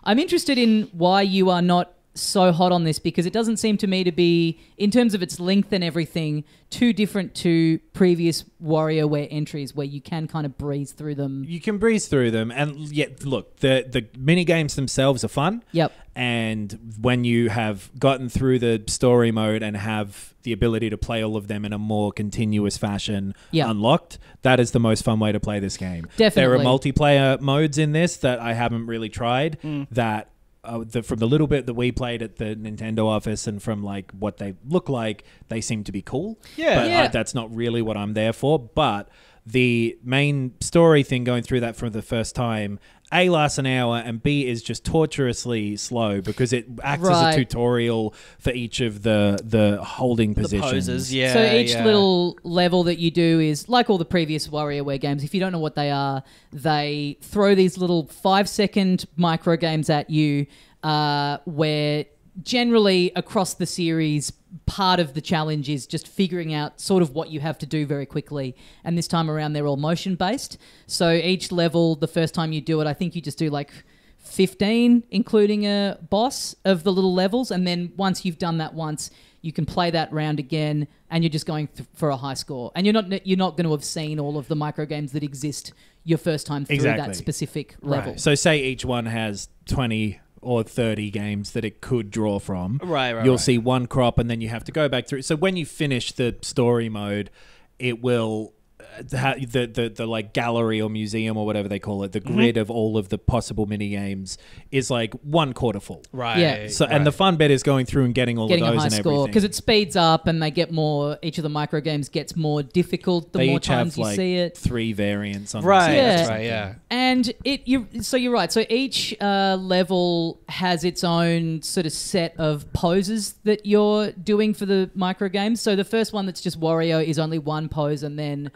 interested in why you are not so hot on this, because it doesn't seem to me to be, in terms of its length and everything, too different to previous WarioWare entries where you can kind of breeze through them. You can breeze through them, and yet look, the mini games themselves are fun. Yep. And when you have gotten through the story mode and have the ability to play all of them in a more continuous fashion unlocked, that is the most fun way to play this game. Definitely. There are multiplayer modes in this that I haven't really tried that from the little bit that we played at the Nintendo office and from like what they look like, they seem to be cool. But that's not really what I'm there for. But the main story thing, going through that for the first time, A, lasts an hour, and B, is just torturously slow because it acts as a tutorial for each of the holding positions. The poses, yeah. So each little level that you do is like all the previous WarioWare games. If you don't know what they are, they throw these little 5-second micro games at you where generally across the series, part of the challenge is just figuring out sort of what you have to do very quickly. And this time around, they're all motion based. So each level, the first time you do it, I think you just do like 15, including a boss of the little levels. And then once you've done that once, you can play that round again, and you're just going for a high score. And you're not going to have seen all of the micro games that exist your first time through that specific level. So say each one has 20 or 30 games that it could draw from. You'll see one crop, and then you have to go back through. So when you finish the story mode, it will the like gallery or museum or whatever they call it, the grid of all of the possible mini games is like 1/4 full. So and the fun bit is going through and getting all of those a high and score, everything, because it speeds up and they get more. Each of the micro games gets more difficult the they more each times have you like see it. 3 variants on That's right, yeah. And you're right. So each level has its own sort of set of poses that you're doing for the micro games. So the first one that's just Wario is only one pose, and then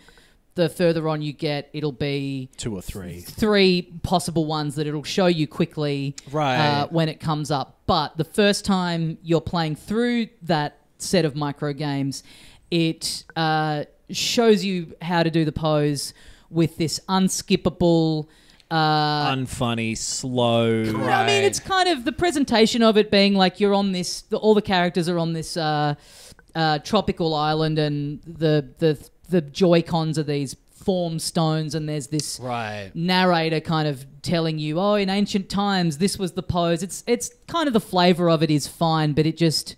the further on you get, it'll be 2 or 3. 3 possible ones that it'll show you quickly when it comes up. But the first time you're playing through that set of micro games, it shows you how to do the pose with this unskippable unfunny, slow. I mean, it's kind of the presentation of it being like you're on this. All the characters are on this tropical island, and the Joy-Cons are these form stones, and there's this narrator kind of telling you, oh, in ancient times this was the pose. It's kind of the flavor of it is fine, but it just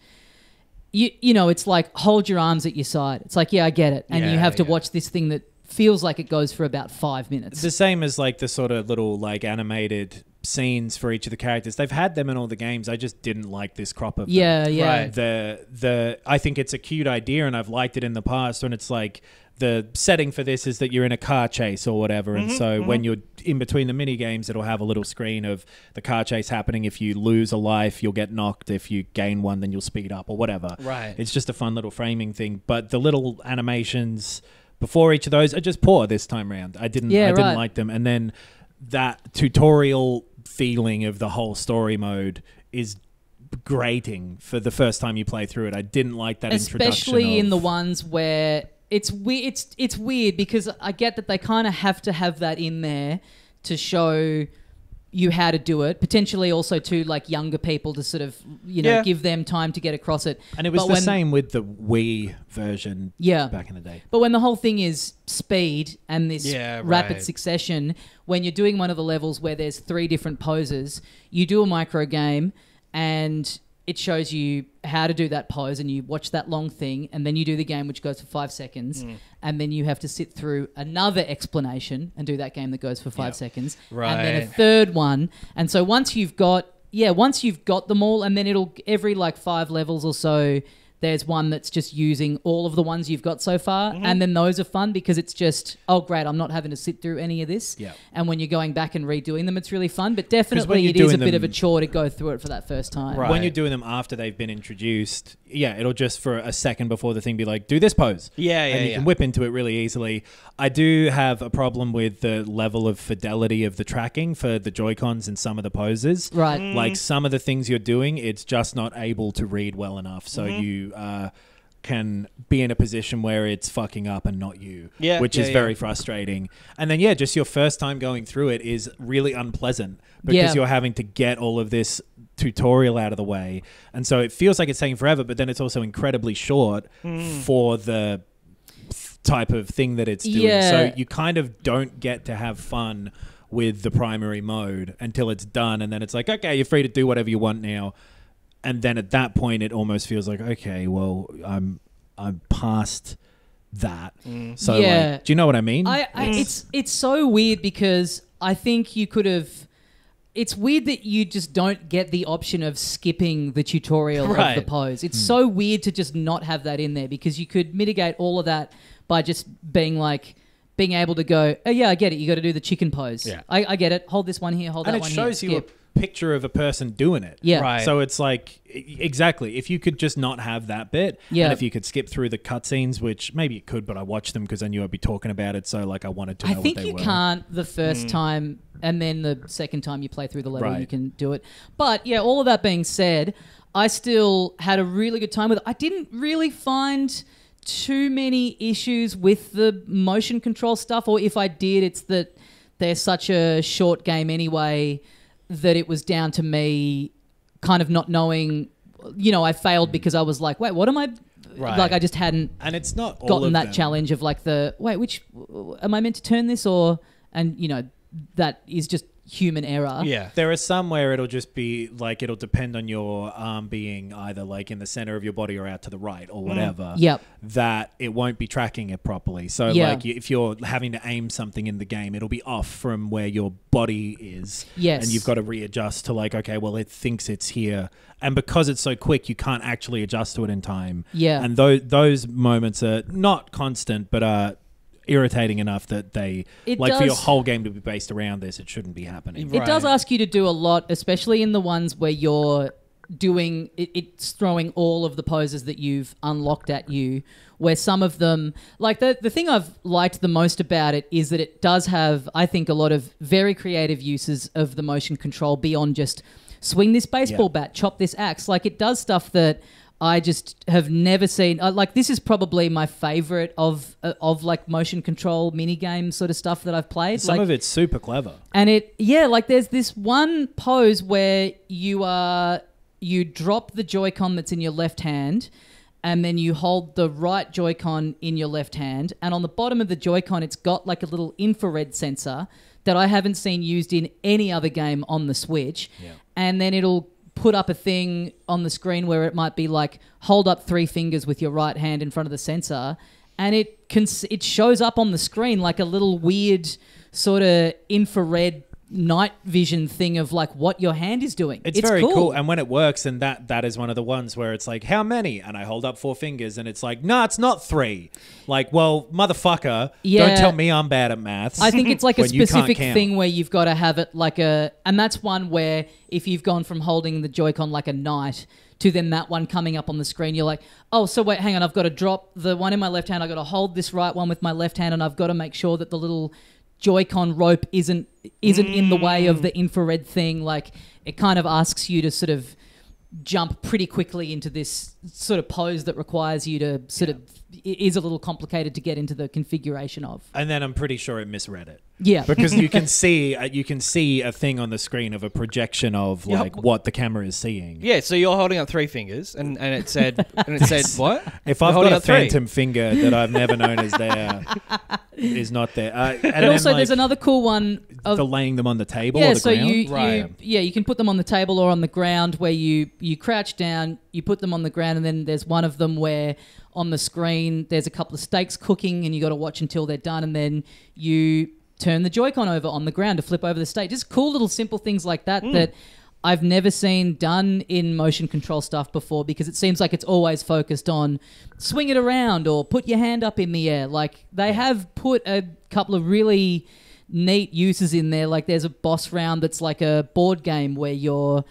you know, it's like hold your arms at your side. It's like, yeah, I get it, and you have to watch this thing that feels like it goes for about 5 minutes. The same as like the sort of little like animated scenes for each of the characters. They've had them in all the games. I just didn't like this crop of them. Yeah. The I think it's a cute idea, and I've liked it in the past when it's like the setting for this is that you're in a car chase or whatever, and so when you're in between the mini games, it'll have a little screen of the car chase happening. If you lose a life, you'll get knocked. If you gain one, then you'll speed up or whatever. Right. It's just a fun little framing thing. But the little animations before each of those are just poor this time around. I didn't like them. And then that tutorial feeling of the whole story mode is grating for the first time you play through it. I didn't like that introduction. Especially in the ones where it's weird because I get that they kind of have to have that in there to show you how to do it, potentially also to like younger people to sort of, you know, give them time to get across it. And it was the same with the Wii version back in the day. But when the whole thing is speed and this rapid succession, when you're doing one of the levels where there's 3 different poses, you do a micro game and it shows you how to do that pose, and you watch that long thing, and then you do the game, which goes for 5 seconds, and then you have to sit through another explanation and do that game that goes for 5 seconds, and then a third one. And so once you've got them all, and then it'll every like 5 levels or so, there's one that's just using all of the ones you've got so far, and then those are fun because it's just, oh great, I'm not having to sit through any of this. And when you're going back and redoing them, it's really fun, but definitely it is a bit of a chore to go through it for that first time. When you're doing them after they've been introduced, it'll just for a second before the thing be like, do this pose. And you can whip into it really easily. I do have a problem with the level of fidelity of the tracking for the Joy-Cons in some of the poses. Like some of the things you're doing, it's just not able to read well enough. So you can be in a position where it's fucking up and not you, which is very frustrating. And then, just your first time going through it is really unpleasant because you're having to get all of this tutorial out of the way. And so it feels like it's taking forever, but then it's also incredibly short for the type of thing that it's doing. So you kind of don't get to have fun with the primary mode until it's done. And then it's like, okay, you're free to do whatever you want now. And then at that point, it almost feels like, okay, well, I'm past that. So, like, do you know what I mean? It's so weird because I think you could have. It's weird that you just don't get the option of skipping the tutorial of the pose. It's so weird to just not have that in there because you could mitigate all of that by just being able to go, oh yeah, I get it. You got to do the chicken pose. I get it. Hold this one here. Hold that one here. And it shows you a picture of a person doing it. So it's like, exactly, if you could just not have that bit, and if you could skip through the cutscenes, which maybe it could, but I watched them because I knew I'd be talking about it, so like I wanted to know what they were. I think you can't the first time, and then the second time you play through the level, you can do it. But yeah, all of that being said, I still had a really good time with it. I didn't really find too many issues with the motion control stuff, or if I did, it's that they're such a short game anyway that it was down to me kind of not knowing, you know, I failed because I was like, wait, what am I... Like I just hadn't and it's not all gotten of that them. Challenge of like which am I meant to turn this or... And, you know, that is just human error. There are some where it'll just be like, it'll depend on your arm being either like in the center of your body or out to the right or whatever. That it won't be tracking it properly. So like if you're having to aim something in the game, it'll be off from where your body is. And you've got to readjust to like, okay, well, it thinks it's here. And because it's so quick, you can't actually adjust to it in time. And those moments are not constant, but irritating enough that they for your whole game to be based around this, it shouldn't be happening. It does ask you to do a lot, especially in the ones where you're doing it's throwing all of the poses that you've unlocked at you, where some of them, like the thing I've liked the most about it is that it does have, I think, a lot of very creative uses of the motion control beyond just swing this baseball bat, chop this axe. Like it does stuff that I just have never seen. Like, this is probably my favorite of like motion control mini game sort of stuff that I've played. Some of it's super clever. And like there's this one pose where you drop the Joy-Con that's in your left hand, and then you hold the right Joy-Con in your left hand, and on the bottom of the Joy-Con it's got like a little infrared sensor that I haven't seen used in any other game on the Switch. Yeah. And then it'll put up a thing on the screen where it might be like, hold up 3 fingers with your right hand in front of the sensor, and it shows up on the screen like a little weird sort of infrared night vision thing of like what your hand is doing. It's very cool. And when it works, and that is one of the ones where it's like, how many? And I hold up 4 fingers and it's like, no, it's not 3. Like, well, motherfucker, don't tell me I'm bad at maths. I think it's like a specific thing where you've got to have it like and that's one where if you've gone from holding the Joy-Con like a knight to then that one coming up on the screen, you're like, oh, so wait, hang on, I've got to drop the one in my left hand, I've got to hold this right one with my left hand, and I've got to make sure that the little Joy-Con rope isn't in the way of the infrared thing. Like, it kind of asks you to sort of jump pretty quickly into this sort of pose that requires you to sort of, it is a little complicated to get into the configuration of. And then I'm pretty sure it misread it. Yeah. Because you can see a thing on the screen of a projection of like what the camera is seeing. Yeah, so you're holding up 3 fingers and it said what? If I've got a phantom finger that I've never known is is not there. And also there's another cool one of the laying them on the table or the ground. You can put them on the table or on the ground where you crouch down, you put them on the ground, and then there's one of them where on the screen there's a couple of steaks cooking and you got to watch until they're done, and then you turn the Joy-Con over on the ground to flip over the steak. Just cool little simple things like that that I've never seen done in motion control stuff before, because it seems like it's always focused on swing it around or put your hand up in the air. Like, they have put a couple of really neat uses in there. Like, there's a boss round that's like a board game where you're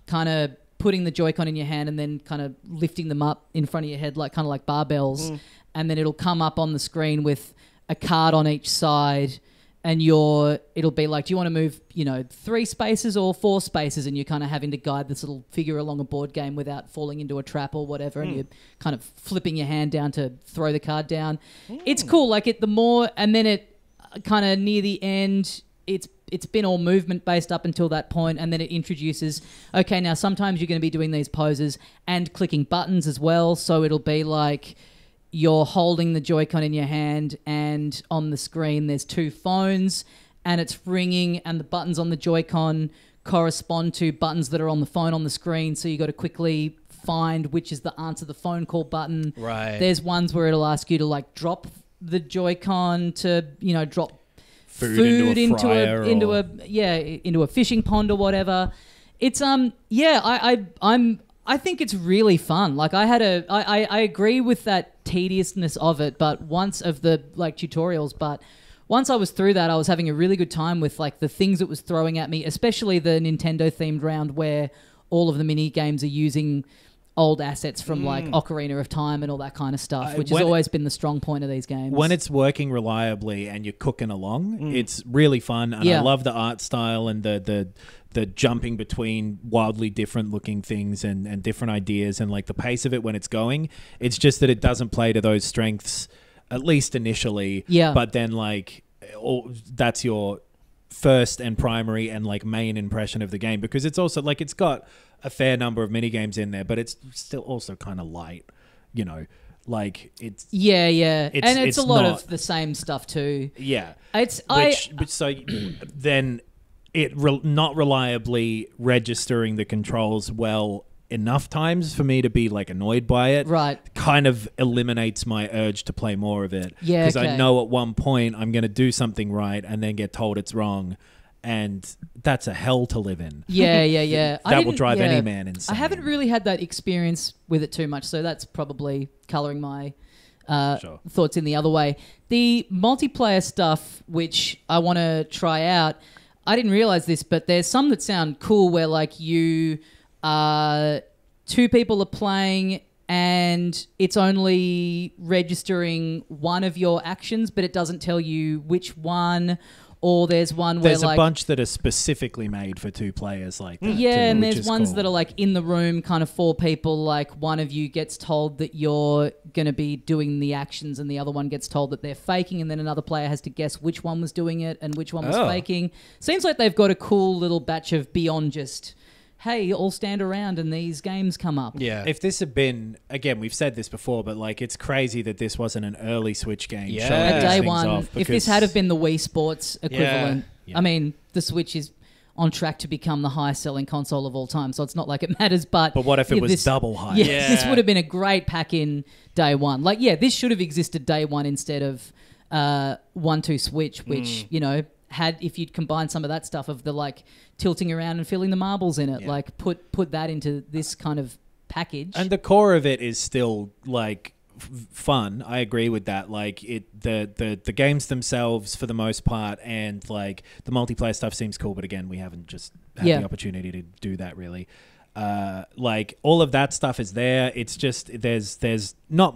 kind of putting the Joy-Con in your hand and then kind of lifting them up in front of your head, like kind of like barbells, and then it'll come up on the screen with a card on each side, and it'll be like, do you want to move 3 spaces or 4 spaces, and you're kind of having to guide this little figure along a board game without falling into a trap or whatever, and you're kind of flipping your hand down to throw the card down. It's cool. Like, and then it kind of near the end, it's been all movement based up until that point, and then it introduces, okay, now sometimes you're going to be doing these poses and clicking buttons as well, so it'll be like you're holding the Joy-Con in your hand, and on the screen there's 2 phones, and it's ringing, and the buttons on the Joy-Con correspond to buttons that are on the phone on the screen, so you got to quickly find which is the answer the phone call button. Right. There's ones where it'll ask you to like drop the Joy-Con to drop food into a fishing pond or whatever. It's I think it's really fun. Like, I agree with that tediousness of it, but once of the like tutorials, but once I was through that, I was having a really good time with like the things it was throwing at me, especially the Nintendo themed round where all of the mini games are using old assets from like Ocarina of Time and all that kind of stuff, which has always been the strong point of these games. When it's working reliably and you're cooking along, it's really fun, and I love the art style and the jumping between wildly different looking things and different ideas, and like the pace of it when it's going. It's just that it doesn't play to those strengths, at least initially. Yeah. But then like that's your first and primary and like main impression of the game, because it's also like it's got a fair number of mini games in there, but it's still also kind of light, like it's and it's a lot of the same stuff too. So then it not reliably registering the controls well enough times for me to be like annoyed by it, right, kind of eliminates my urge to play more of it, because I know at one point I'm going to do something right and then get told it's wrong, and that's a hell to live in. That will drive any man insane. I haven't really had that experience with it too much, so that's probably colouring my thoughts in the other way. The multiplayer stuff, which I want to try out, I didn't realise this, but there's some that sound cool where like you 2 people are playing and it's only registering one of your actions, but it doesn't tell you which one. or there's one where there's a bunch that are specifically made for 2 players like that. Yeah, too, and which there's is ones cool. that are like in the room, kind of 4 people. Like one of you gets told that you're going to be doing the actions, and the other one gets told that they're faking, and then another player has to guess which one was doing it and which one was faking. Seems like they've got a cool little batch of beyond just, hey, all stand around and these games come up. Yeah. If this had been, again, we've said this before, but like it's crazy that this wasn't an early Switch game. Yeah. showing At these day things one, off, if this because- had have been the Wii Sports equivalent, Yeah. I mean, the Switch is on track to become the highest selling console of all time, so it's not like it matters. But But what if it was this, double high? Yeah, this would have been a great pack in day one. Like, yeah, this should have existed day one instead of 1-2 Switch, which you know had, if you'd combined some of that stuff of the like tilting around and filling the marbles in it, like put that into this kind of package. And the core of it is still like fun. I agree with that. Like the games themselves for the most part, and like the multiplayer stuff seems cool, but again, we haven't just had the opportunity to do that really. Like all of that stuff is there. It's just there's not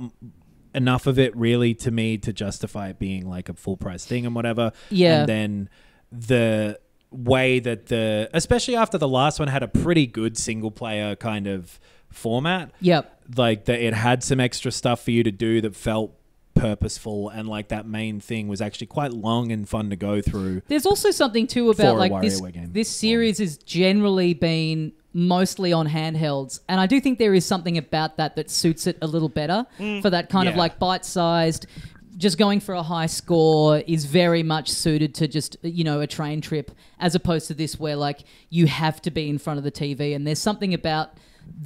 enough of it really to me to justify it being like a full price thing and whatever. Yeah. And then the way that especially after the last one had a pretty good single player kind of format. Yep. Like that it had some extra stuff for you to do that felt purposeful, and like that main thing was actually quite long and fun to go through. There's also something too about For a like this WarioWare game. this series has generally been mostly on handhelds, and I do think there is something about that suits it a little better for that kind of like bite-sized. Just going for a high score is very much suited to just, you know, a train trip, as opposed to this where like you have to be in front of the TV, and there's something about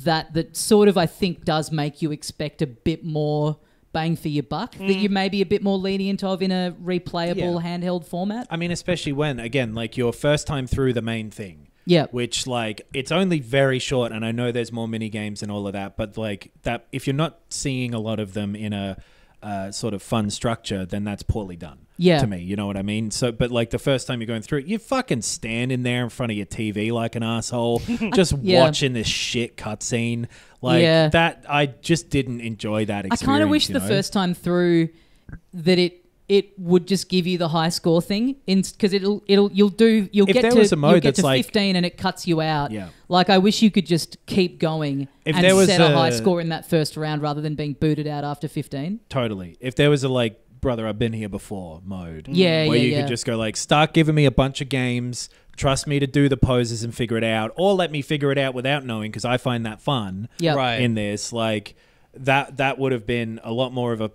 that sort of, I think, does make you expect a bit more bang for your buck that you may be a bit more lenient of in a replayable handheld format. I mean, especially when, again, like your first time through the main thing. Yeah. Which, like, it's only very short, and I know there's more mini games and all of that, but like that, if you're not seeing a lot of them in a sort of fun structure, then that's poorly done. Yeah. To me, you know what I mean? So, but like the first time you're going through it, you fucking stand in there in front of your TV like an asshole, just watching this shit cutscene. Like that, I just didn't enjoy that experience. I kind of wish you the know? first time through that it would just give you the high score thing, because you'll If get there to was a mode you'll get that's to like- 15 and it cuts you out. Yeah. Like, I wish you could just keep going If and there was set a high a- score in that first round rather than being booted out after 15. Totally. If there was a like, brother, I've been here before mode. Yeah, where you yeah. could just go like, start giving me a bunch of games, trust me to do the poses and figure it out, or let me figure it out without knowing, because I find that fun. Yep. Right. In this, like that would have been a lot more of a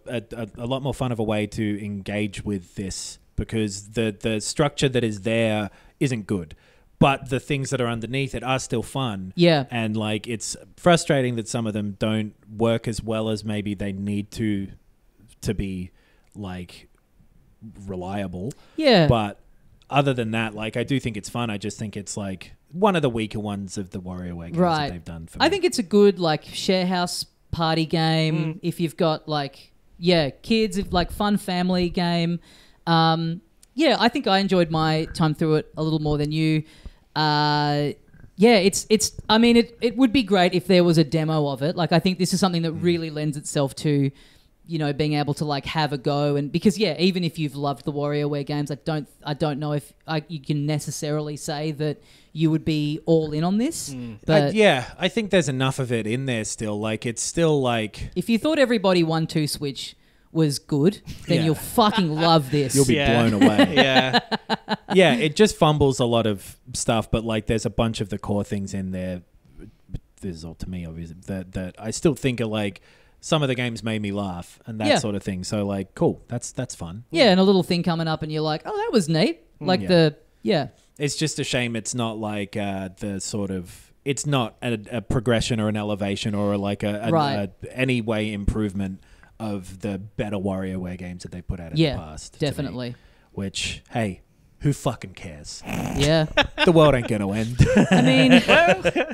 lot more fun of a way to engage with this, because the structure that is there isn't good, but the things that are underneath it are still fun. Yeah. And like it's frustrating that some of them don't work as well as maybe they need to be like reliable. Yeah. But other than that, like I do think it's fun. I just think it's like one of the weaker ones of the WarioWare games that they've done for me. I think it's a good like share house party game if you've got like kids, if like fun family game. I think I enjoyed my time through it a little more than you. It's I mean it would be great if there was a demo of it. Like, I think this is something that really lends itself to, you know, being able to like have a go, and because even if you've loved the WarioWare games, I don't know if you can necessarily say that you would be all in on this. But I think there's enough of it in there still. Like it's still like if you thought everybody 1-2 Switch was good, then you'll fucking love this. you'll be blown away. Yeah. Yeah, it just fumbles a lot of stuff, but like there's a bunch of the core things in there. This is all to me, obviously, that I still think are like some of the games made me laugh and that sort of thing. So like, cool, that's fun. Yeah, and a little thing coming up, and you're like, oh, that was neat. Like It's just a shame it's not like the sort of, it's not a progression or an elevation or like a any way improvement of the better WarioWare games that they put out in the past. Definitely. To me, which, hey, who fucking cares? Yeah. The world ain't going to end. I mean,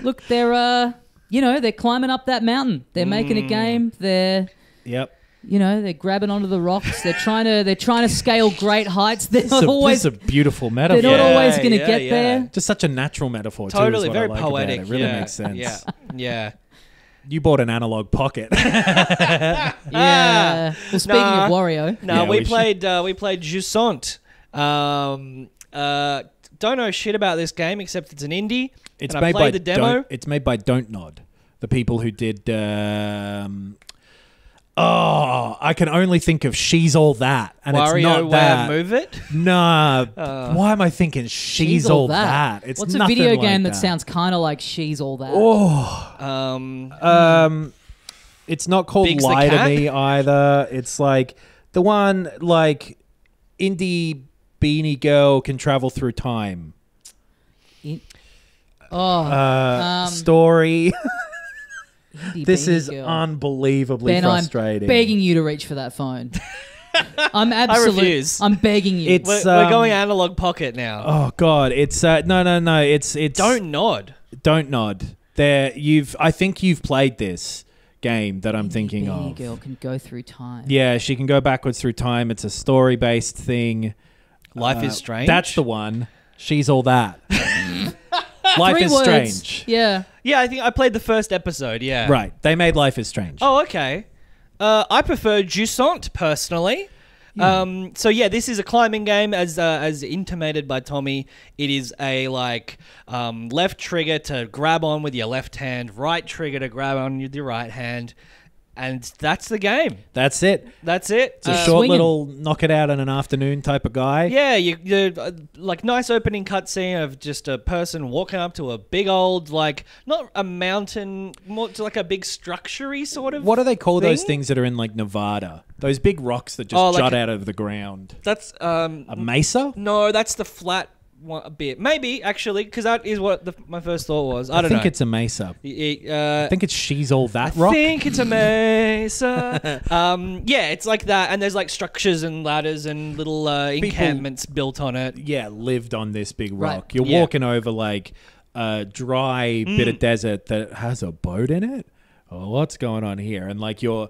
look, they're climbing up that mountain. They're making a game. They're they're grabbing onto the rocks. They're trying to scale great heights. They're not always It's a beautiful metaphor. They're not always going to get there. Just such a natural metaphor. Totally, too, is what very I like poetic. About it. It really makes sense. Yeah. Yeah. You bought an Analogue Pocket. Yeah. Well, speaking of Wario, No, Yeah, we played Jusant. Don't know shit about this game except it's an indie. It's and made I played by the demo. It's made by Don't Nod, the people who did. I can only think of She's All That, and it's not that. Move It. Nah, why am I thinking She's All That? It's What's a nothing video like game that sounds kind of like She's All That? It's not called Biggs the Lie to Cat? Me either. It's like the one like indie beanie girl can travel through time. Story. This is unbelievably frustrating. I'm begging you to reach for that phone. I refuse. I'm begging you. We're going Analogue Pocket now. Oh God, it's no. It's Don't Nod. Don't Nod. I think you've played this game that I'm thinking of. Girl can go through time. Yeah, she can go backwards through time. It's a story-based thing. Life is Strange. That's the one. She's All That. Life Three is words. Strange. Yeah. Yeah, I think I played the first episode. Yeah. Right. They made Life is Strange. Oh, okay. I prefer Jusant personally. So yeah, this is a climbing game as intimated by Tommy. It is a left trigger to grab on with your left hand, right trigger to grab on with your right hand. And that's the game. That's it. It's a short little knock it out in an afternoon type of guy. Yeah, you like nice opening cutscene of just a person walking up to a big old not a mountain, more to like a big structure-y sort of. What do they call thing? those things that are in like Nevada? Those big rocks that just jut out of the ground. That's a mesa? No, that's the flat one a bit. Maybe actually, because that is what my first thought was. I don't know. I think it's a mesa. I think it's She's All That rock. I think it's a mesa. Yeah, it's like that, and there's like structures and ladders and little encampments built on it. Yeah, lived on this big rock. Right. You're walking over like a dry bit of desert that has a boat in it. Oh, what's going on here? And like you're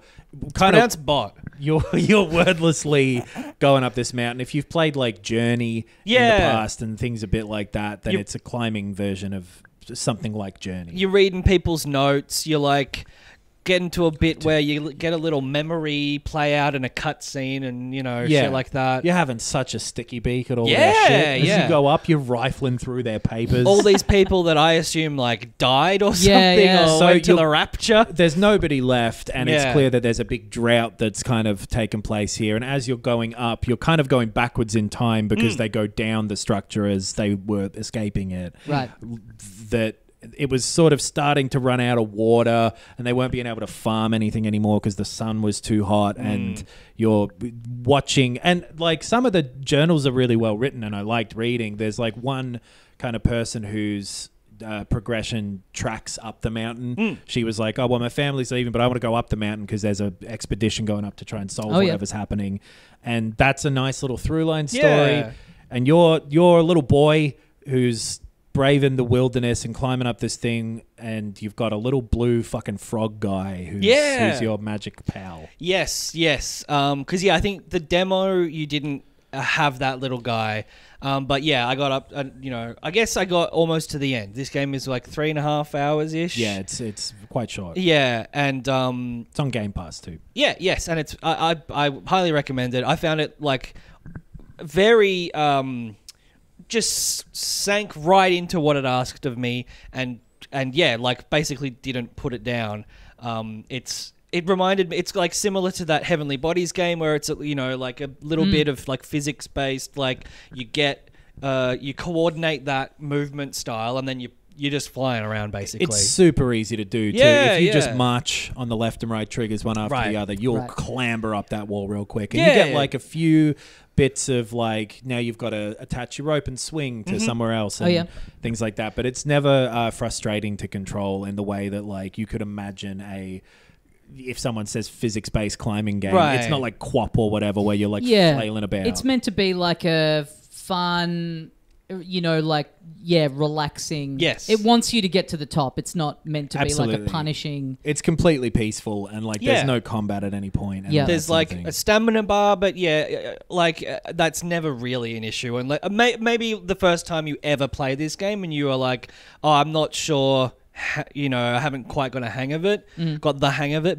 kind of bot. You're wordlessly going up this mountain. If you've played like Journey in the past and things a bit like that, then it's a climbing version of something like Journey. You're reading people's notes. You're like getting to a bit where you get a little memory play out in a cutscene and shit like that. You're having such a sticky beak at all their shit. As you go up, you're rifling through their papers. All these people that I assume died or something or went to the rapture. There's nobody left, and it's clear that there's a big drought that's kind of taken place here. And as you're going up, you're kind of going backwards in time because they go down the structure as they were escaping it. Right. That it was sort of starting to run out of water and they weren't being able to farm anything anymore because the sun was too hot and you're watching. And like some of the journals are really well written and I liked reading. There's like one kind of person whose progression tracks up the mountain. She was like, oh, well, my family's leaving, but I want to go up the mountain because there's an expedition going up to try and solve whatever's happening. And that's a nice little through line story. Yeah. And you're a little boy who's braving the wilderness and climbing up this thing, and you've got a little blue fucking frog guy who's your magic pal. Yes. Because I think the demo you didn't have that little guy, but yeah, I got up. I guess I got almost to the end. This game is like 3.5 hours ish. Yeah, it's quite short. Yeah, and it's on Game Pass too. Yeah, yes, and it's I highly recommend it. I found it like very just sank right into what it asked of me, and yeah, like basically didn't put it down. It reminded me, it's like similar to that Heavenly Bodies game where it's like a little bit of like physics based, like you get you coordinate that movement style and then you're just flying around basically. It's super easy to do too. If you just march on the left and right triggers one after the other, you'll clamber up that wall real quick. And you get like a few bits of like, now you've got to attach your rope and swing to somewhere else and things like that. But it's never frustrating to control in the way that like you could imagine if someone says physics-based climbing game, it's not like Quap or whatever where you're like flailing about. It's meant to be like a fun, relaxing. Yes. It wants you to get to the top. It's not meant to be like a punishing. It's completely peaceful and like there's no combat at any point. And there's like a stamina bar, but that's never really an issue. And like maybe the first time you ever play this game and you are like, oh, I'm not sure. I haven't quite got the hang of it,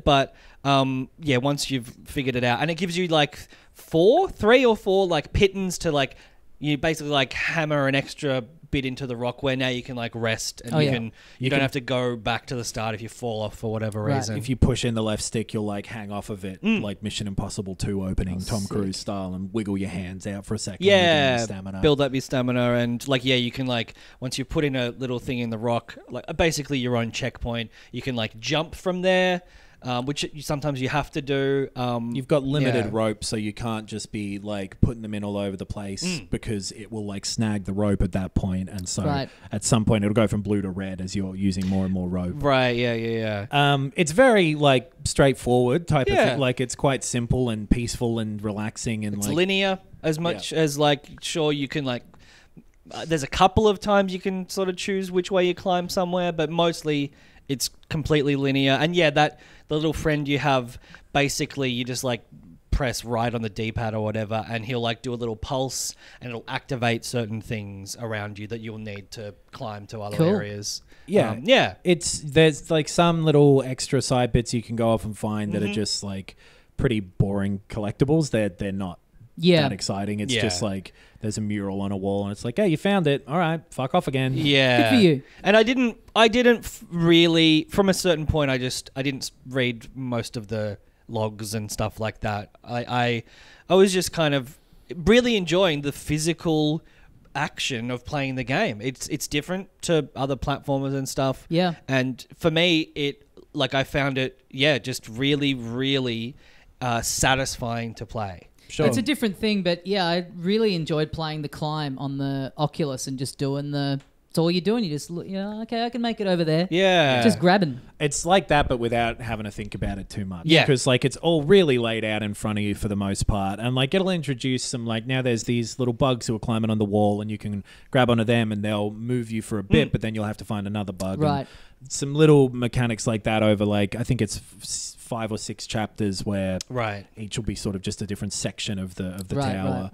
but once you've figured it out, and it gives you like 3 or 4 like pittons to like you basically like hammer an extra bit into the rock where now you can like rest and you don't have to go back to the start if you fall off for whatever reason. If you push in the left stick, you'll like hang off of it like Mission Impossible 2 opening, Tom Cruise style, and wiggle your hands out for a second. Yeah, stamina. Build up your stamina, and like you can like once you put in a little thing in the rock, like basically your own checkpoint, you can like jump from there. Which sometimes you have to do. You've got limited rope, so you can't just be like putting them in all over the place because it will like snag the rope at that point, and so at some point it'll go from blue to red as you're using more and more rope. Right? Yeah. It's very like straightforward type of thing. Like it's quite simple and peaceful and relaxing, and it's like linear as much as like sure you can like. There's a couple of times you can sort of choose which way you climb somewhere, but mostly it's completely linear. And the little friend you have, basically you just like press right on the D-pad or whatever, and he'll like do a little pulse and it'll activate certain things around you that you'll need to climb to other areas. There's like some little extra side bits you can go off and find that are just like pretty boring collectibles. They're not that exciting. It's just like there's a mural on a wall and it's like, hey, you found it. All right, fuck off again. Yeah. Good for you. And I didn't really, from a certain point, I didn't read most of the logs and stuff like that. I was just kind of really enjoying the physical action of playing the game. It's different to other platformers and stuff. Yeah. And for me, I found it, just really, really satisfying to play. Sure. It's a different thing, but I really enjoyed playing the climb on the Oculus and just doing it's all you're doing. You just, okay, I can make it over there. Yeah. Just grabbing. It's like that, but without having to think about it too much. Yeah. Because like it's all really laid out in front of you for the most part. And like it'll introduce some like, now there's these little bugs who are climbing on the wall and you can grab onto them and they'll move you for a bit, but then you'll have to find another bug. Right. And some little mechanics like that over like, I think it's 5 or 6 chapters where each will be sort of just a different section of the tower.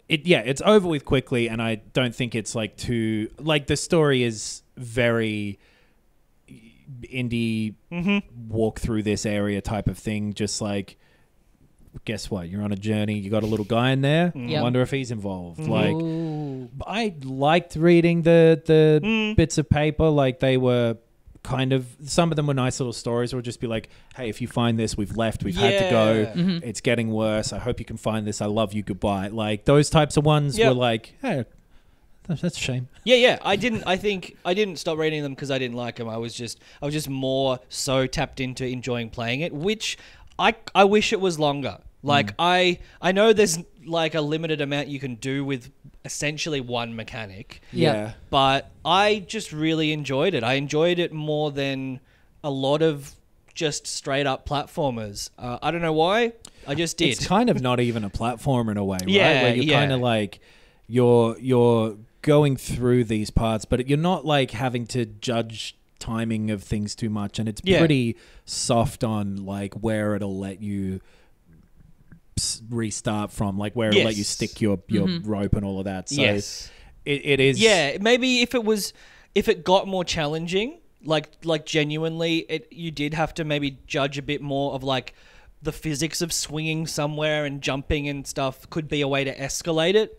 It's over with quickly, and I don't think it's like too like the story is very indie walk through this area type of thing. Just like, guess what? You're on a journey. You got a little guy in there. I wonder if he's involved. Like, I liked reading the bits of paper. Like they were kind of, some of them were nice little stories where it'll just be like, hey, if you find this, we've left, we've had to go, it's getting worse, I hope you can find this, I love you, goodbye. Like those types of ones were like, hey, that's a shame. I didn't stop reading them because I didn't like them. I was just more so tapped into enjoying playing it, which I wish it was longer. Like I know there's like a limited amount you can do with essentially one mechanic. Yeah. But I just really enjoyed it. I enjoyed it more than a lot of just straight up platformers. I don't know why. I just did. It's kind of not even a platformer in a way, right? Yeah, where you're kind of like you're going through these parts, but you're not like having to judge timing of things too much, and it's pretty soft on like where it'll let you restart from, like where it'll let you stick your rope and all of that. So it is. Yeah, maybe if it got more challenging, like genuinely, you did have to maybe judge a bit more of like the physics of swinging somewhere and jumping and stuff could be a way to escalate it.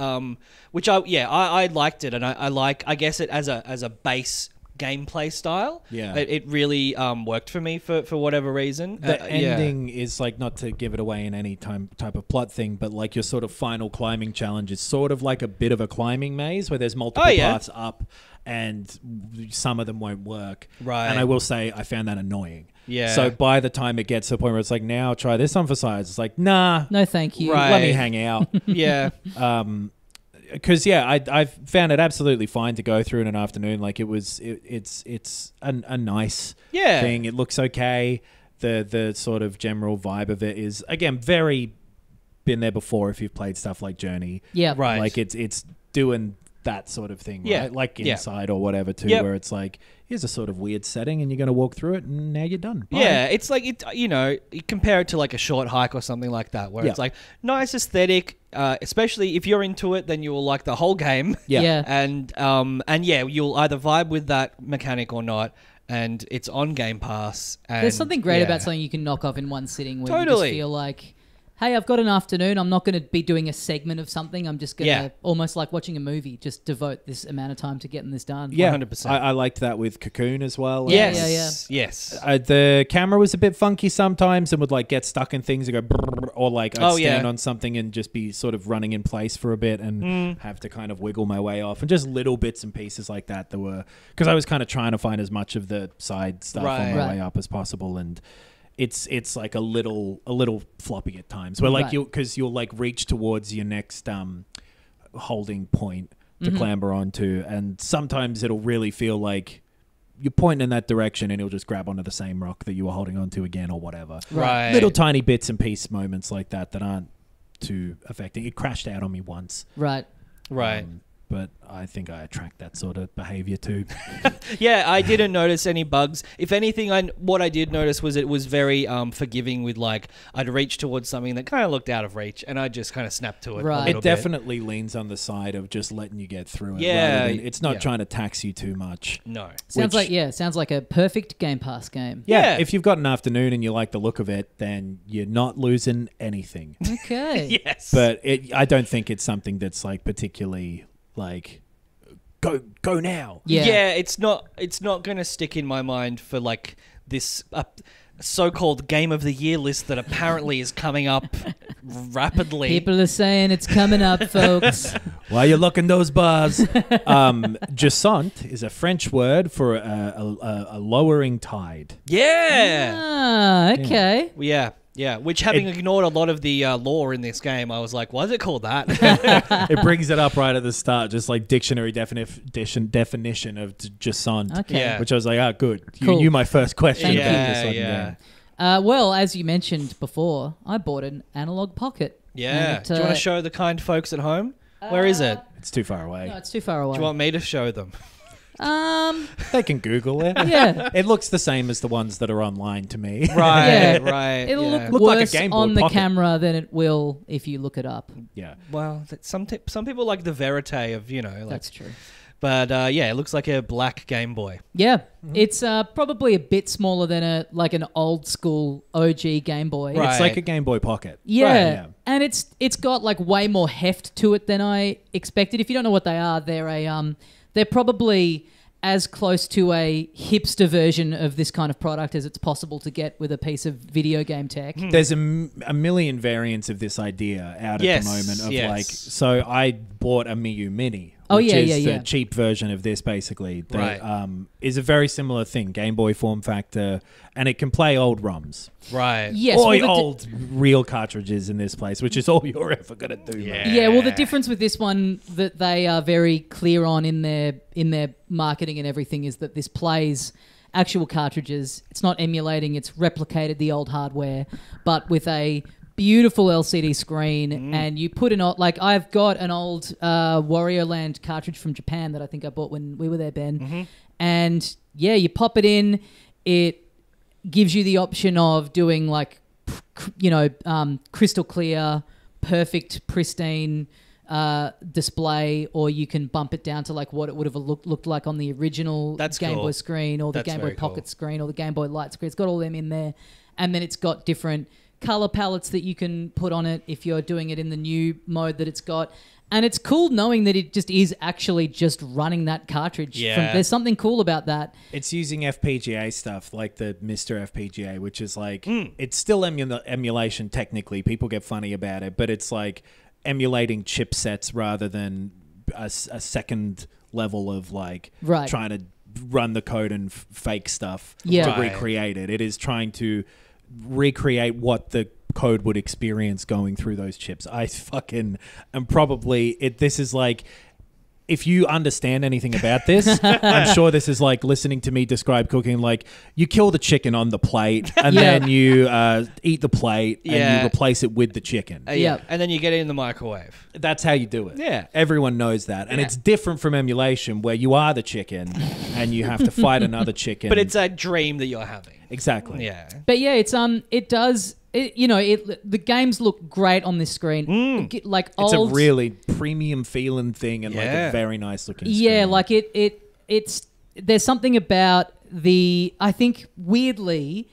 Which I liked it, and I guess it as a base gameplay style. It really worked for me for whatever reason. The ending is like, not to give it away in any type of plot thing, but like your sort of final climbing challenge is sort of like a bit of a climbing maze where there's multiple paths up and some of them won't work. Right. And I will say I found that annoying. Yeah. So by the time it gets to the point where it's like, now try this on for size, it's like, nah. No, thank you. Right. Let me hang out. Yeah. Because I found it absolutely fine to go through in an afternoon. Like it's a nice thing. It looks okay. The sort of general vibe of it is, again, very been there before if you've played stuff like Journey. Yeah, right. Like it's doing that sort of thing, right? Like Inside or whatever too, where it's like, here's a sort of weird setting and you're going to walk through it and now you're done. Bye. Yeah, it's like, you compare it to like a short hike or something like that, where it's like nice aesthetic, especially if you're into it, then you will like the whole game. Yeah. And you'll either vibe with that mechanic or not. And it's on Game Pass. And there's something great about something you can knock off in one sitting where you just feel like, hey, I've got an afternoon. I'm not going to be doing a segment of something. I'm just going to, almost like watching a movie, just devote this amount of time to getting this done. Yeah, 100%. I liked that with Cocoon as well. Yes. The camera was a bit funky sometimes and would like get stuck in things and go brrr, or like I'd stand on something and just be sort of running in place for a bit and have to kind of wiggle my way off, and just little bits and pieces like that were, because I was kind of trying to find as much of the side stuff on my way up as possible, and it's like a little floppy at times where like you'll like reach towards your next holding point to clamber onto, and sometimes it'll really feel like you're pointing in that direction and it'll just grab onto the same rock that you were holding onto again or whatever. Right. Little tiny bits and piece moments like that aren't too affecting. It crashed out on me once. Right. But I think I attract that sort of behavior too. Yeah, I didn't notice any bugs. If anything, what I did notice was it was very forgiving with like, I'd reach towards something that kind of looked out of reach and I'd just kind of snap to it a little It definitely leans on the side of just letting you get through it. Yeah. It's not trying to tax you too much. No. Sounds like a perfect Game Pass game. Yeah, if you've got an afternoon and you like the look of it, then you're not losing anything. Okay. Yes. But I don't think it's something that's like particularly like go now. Yeah, it's not going to stick in my mind for like this so-called Game of the Year list that apparently is coming up rapidly. People are saying it's coming up, folks. While you're looking those bars, Jusant is a French word for a lowering tide. Yeah. Ah, okay. Yeah, which having ignored a lot of the lore in this game, I was like, why is it called that? It brings it up right at the start, just like dictionary definition of Jusant. Okay. Yeah. Which I was like, good. Cool. You knew my first question. Thank you. Yeah. Well, as you mentioned before, I bought an Analogue Pocket. Yeah. Do you want to show the kind folks at home? Where is it? It's too far away. No, it's too far away. Do you want me to show them? They can Google it. Yeah. It looks the same as the ones that are online to me. Right. It'll yeah. look like a worse Game Boy on the Pocket. camera than it will if you look it up. Yeah. Well, some people like the verite of, like, That's true. But it looks like a black Game Boy. Yeah. It's probably a bit smaller than an old school OG Game Boy. Right. It's like a Game Boy Pocket. Yeah. Right, yeah. And it's got like way more heft to it than I expected. If you don't know what they are, they're probably as close to a hipster version of this kind of product as it's possible to get with a piece of video game tech. There's a million variants of this idea out at the moment of like, so I bought a Miu Mini, which is the cheap version of this basically. That, is a very similar thing, Game Boy form factor, and it can play old ROMs. Right. Yes. Or old real cartridges in this place, which is all you're ever going to do. Yeah, well, the difference with this one that they are very clear on in their marketing and everything is that this plays actual cartridges. It's not emulating, it's replicated the old hardware, but with a beautiful LCD screen, and you put like I've got an old Wario Land cartridge from Japan that I think I bought when we were there, Ben, and you pop it in, it gives you the option of doing like crystal clear, perfect, pristine display, or you can bump it down to like what it would have looked like on the original Game Boy screen, or the Game Boy Pocket screen, or the Game Boy Light screen. It's got all them in there, and then it's got different color palettes that you can put on it if you're doing it in the new mode that it's got. And it's cool knowing that it just is actually just running that cartridge. Yeah. There's something cool about that. It's using FPGA stuff like the Mr. FPGA, which is like, it's still emulation technically. People get funny about it, but it's like emulating chipsets rather than a second level of like trying to run the code and fake stuff to recreate it. It is trying to recreate what the code would experience going through those chips. I fucking am probably this is like, if you understand anything about this, I'm sure this is like listening to me describe cooking. Like, you kill the chicken on the plate, and then you eat the plate, and you replace it with the chicken. And then you get it in the microwave. That's how you do it. Yeah. Everyone knows that. And it's different from emulation, where you are the chicken, and you have to fight another chicken. But it's a dream that you're having. Exactly. Yeah. But yeah, it does... the games look great on this screen. Like it's a really premium feeling thing, and like a very nice looking screen. Yeah, like it's there's something about I think weirdly,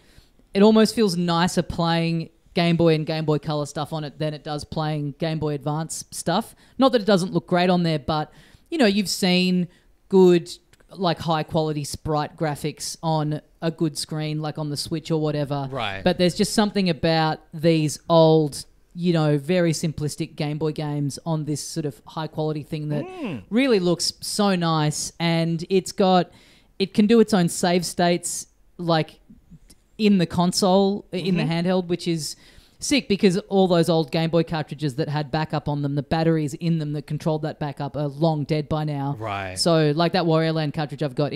it almost feels nicer playing Game Boy and Game Boy Color stuff on it than it does playing Game Boy Advance stuff. Not that it doesn't look great on there, but you've seen good, like, high quality sprite graphics on a good screen, like on the Switch or whatever. Right. But there's just something about these old, very simplistic Game Boy games on this sort of high quality thing that really looks so nice, and it can do its own save states, like, in the console, in the handheld, which is sick because all those old Game Boy cartridges that had backup on them, the batteries in them that controlled that backup are long dead by now. Right. So, like, that Wario Land cartridge I've got,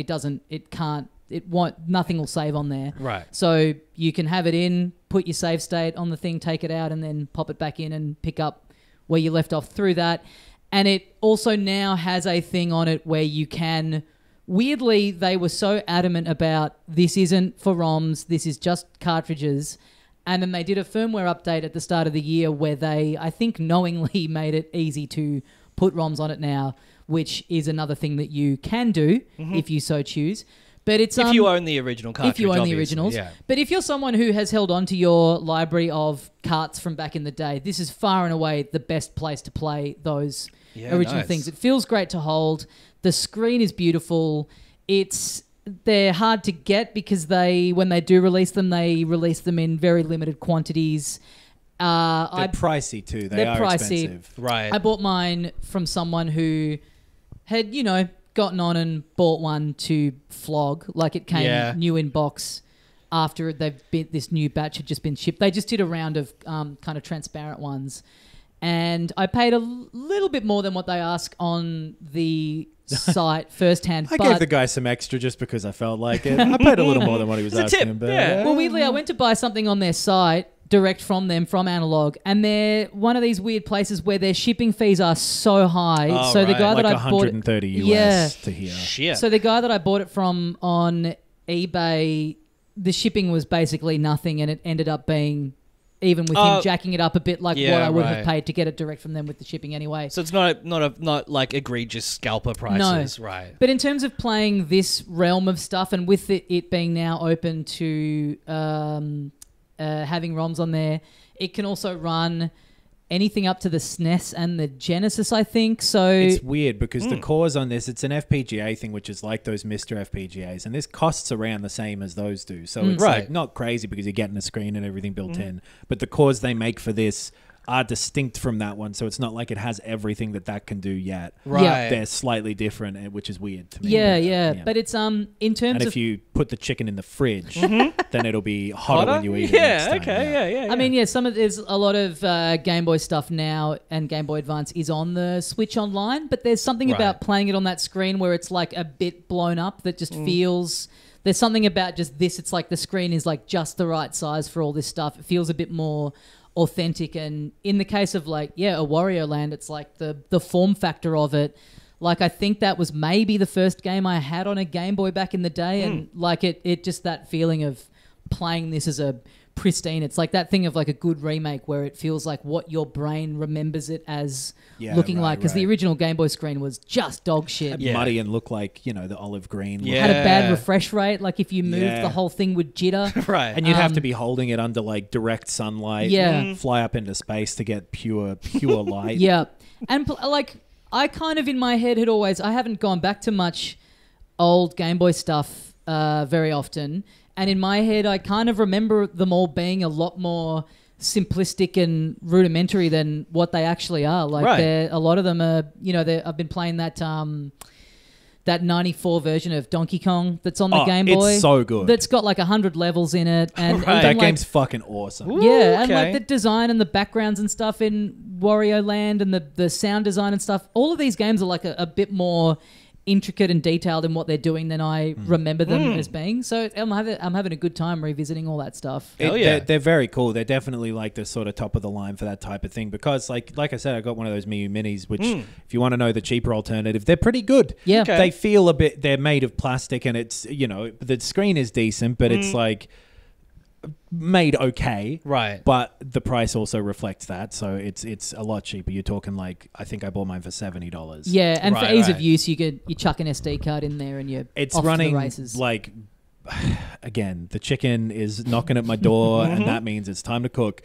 nothing will save on there. Right. So you can have it in, put your save state on the thing, take it out, and then pop it back in and pick up where you left off through that. And it also now has a thing on it where you can... Weirdly, they were so adamant about this isn't for ROMs, this is just cartridges. And then they did a firmware update at the start of the year where they, I think, knowingly made it easy to put ROMs on it now, which is another thing that you can do if you so choose. But it's if you own the original cartridge, if you own the originals. Yeah. But if you're someone who has held on to your library of carts from back in the day, this is far and away the best place to play those original things. It feels great to hold. The screen is beautiful. They're hard to get because when they do release them, they release them in very limited quantities. They're pricey too. They're pricey. Expensive. Right. I bought mine from someone who had, gotten on and bought one to flog. Like, it came new in box after this new batch had just been shipped. They just did a round of kind of transparent ones. And I paid a little bit more than what they ask on the site firsthand. I gave the guy some extra just because I felt like it. I paid a little more than what he was asking. Tip, but Well, weirdly, I went to buy something on their site direct from them, from Analogue, and they're one of these weird places where their shipping fees are so high. Oh, so the guy like that I bought it, 130 US to here. Shit. So the guy that I bought it from on eBay, the shipping was basically nothing, and it ended up being, even with him jacking it up a bit, like what I would have paid to get it direct from them with the shipping anyway. So it's not like egregious scalper prices, No. right? But in terms of playing this realm of stuff, and with it being now open to having ROMs on there, it can also run anything up to the SNES and the Genesis, I think. So it's weird because the cores on this, it's an FPGA thing, which is like those Mr. FPGAs, and this costs around the same as those do. So it's like not crazy because you're getting a screen and everything built in, but the cores they make for this are distinct from that one, so it's not like it has everything that can do yet. Right. Yeah. They're slightly different, which is weird to me. Yeah. But it's in terms and of... if you put the chicken in the fridge, then it'll be hotter when you eat it next time. Yeah. I mean, there's a lot of Game Boy stuff now, and Game Boy Advance is on the Switch Online, but there's something about playing it on that screen where it's like a bit blown up that just feels... There's something about just this, it's like the screen is like just the right size for all this stuff. It feels a bit more authentic, and in the case of like a Wario Land, it's like the form factor of it. Like, I think that was maybe the first game I had on a Game Boy back in the day, and like it just that feeling of playing this as a pristine. It's like that thing of like a good remake where it feels like what your brain remembers it as looking like, because the original Game Boy screen was just dog shit. Muddy and looked like, the olive green. Had a bad refresh rate. Like, if you moved, the whole thing would jitter. Right. And you'd have to be holding it under like direct sunlight. Fly up into space to get pure light. Yeah. And like, I kind of in my head had always, I haven't gone back to much old Game Boy stuff very often. And in my head, I kind of remember them all being a lot more simplistic and rudimentary than what they actually are. Like, a lot of them are, I've been playing that 94 version of Donkey Kong that's on the Game Boy. It's so good. That's got like 100 levels in it. And that game's fucking awesome. Ooh, and like the design and the backgrounds and stuff in Wario Land and the sound design and stuff. All of these games are like a bit more intricate and detailed in what they're doing than I remember them as being. So I'm having a good time revisiting all that stuff. They're very cool. They're definitely like the sort of top of the line for that type of thing, because like I said, I got one of those Miu Minis, which if you want to know the cheaper alternative, they're pretty good. Yeah. Okay. They feel they're made of plastic, and it's, the screen is decent, but it's like made okay, right? But the price also reflects that, so it's a lot cheaper. You're talking like, I think I bought mine for $70. Yeah, and for ease of use, you chuck an SD card in there and it's running the races. like again, the chicken is knocking at my door, and that means it's time to cook.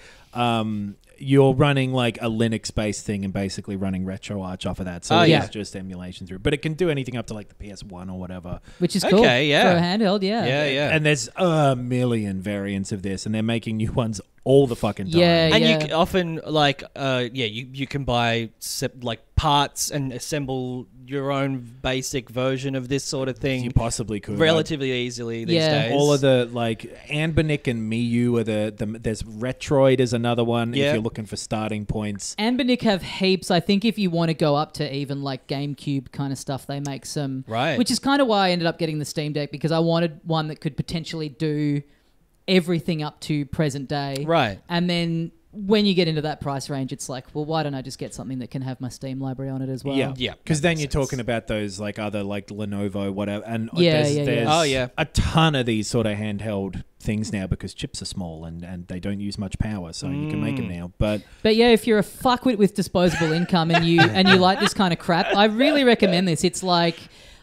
You're running like a Linux-based thing and basically running RetroArch off of that. So it's just emulation through. But it can do anything up to like the PS1 or whatever. Which is cool. Okay, yeah. For a handheld, yeah. Yeah. And there's a million variants of this, and they're making new ones all the fucking time. And you can often you can buy like parts and assemble your own basic version of this sort of thing. You possibly could relatively easily these days. All of the like Anbernic and Miyu are there's Retroid is another one if you're looking for starting points. Anbernic have heaps. I think if you want to go up to even like GameCube kind of stuff, they make some. Right. Which is kind of why I ended up getting the Steam Deck, because I wanted one that could potentially do everything up to present day. Right. And then when you get into that price range, it's like, well, why don't I just get something that can have my Steam library on it as well? Yeah. Because then you're talking about those like other like Lenovo, whatever. And there's a ton of these sort of handheld things now because chips are small and they don't use much power, so you can make them now. But yeah, if you're a fuckwit with disposable income and you like this kind of crap, I really recommend this. It's like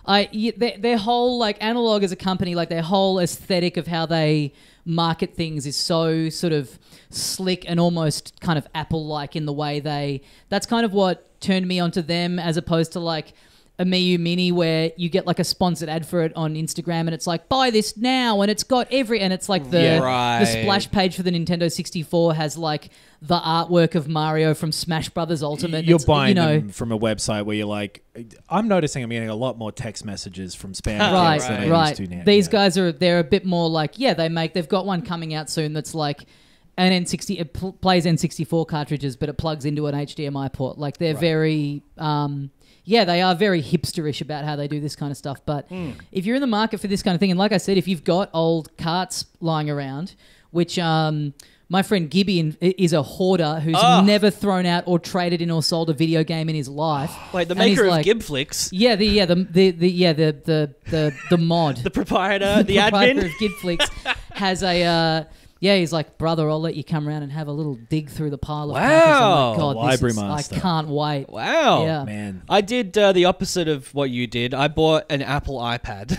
their whole like Analogue as a company, like their whole aesthetic of how they market things is so sort of slick and almost kind of Apple-like in the way that's kind of what turned me onto them, as opposed to like a Miyu Mini where you get like a sponsored ad for it on Instagram and it's like, buy this now, and it's got and it's like the splash page for the Nintendo 64 has like the artwork of Mario from Smash Brothers Ultimate. You're buying them from a website where you're like, I'm noticing I'm getting a lot more text messages from spam accounts than I used to now. These guys they're a bit more like, they've got one coming out soon that's like an N60, it plays N64 cartridges, but it plugs into an HDMI port. Like they're very... they are very hipsterish about how they do this kind of stuff. But if you're in the market for this kind of thing, and like I said, if you've got old carts lying around, which my friend Gibby is a hoarder who's never thrown out or traded in or sold a video game in his life. Wait, the maker of Gibflix? Yeah, the mod, the proprietor, the proprietor admin of Gibflix has a. He's like, brother, I'll let you come around and have a little dig through the pile of papers. I'm like, God, library master. I can't wait. Wow. Yeah. Man. I did the opposite of what you did. I bought an Apple iPad.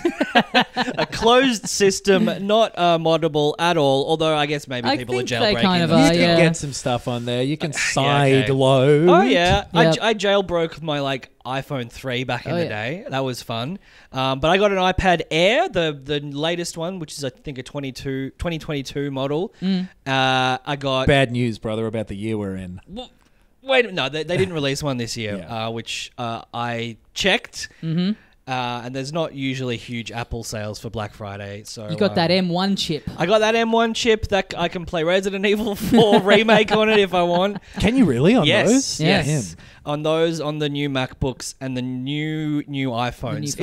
A closed system, not moddable at all, although I guess maybe people are jailbreaking kind of them. are, You can get some stuff on there. You can side load. Oh, yeah. Yep. I jailbroke my iPhone 3 back in the day. That was fun. But I got an iPad Air, the latest one, which is I think a 2022 model. I got bad news, brother, about the year we're in. Well, wait, no, they didn't release one this year, which I checked. Mm-hmm. And there's not usually huge Apple sales for Black Friday. So you got that M1 chip. I got that M1 chip that I can play Resident Evil 4 remake on it if I want. Can you really on those? Yes. On those, on the new MacBooks and the new iPhones.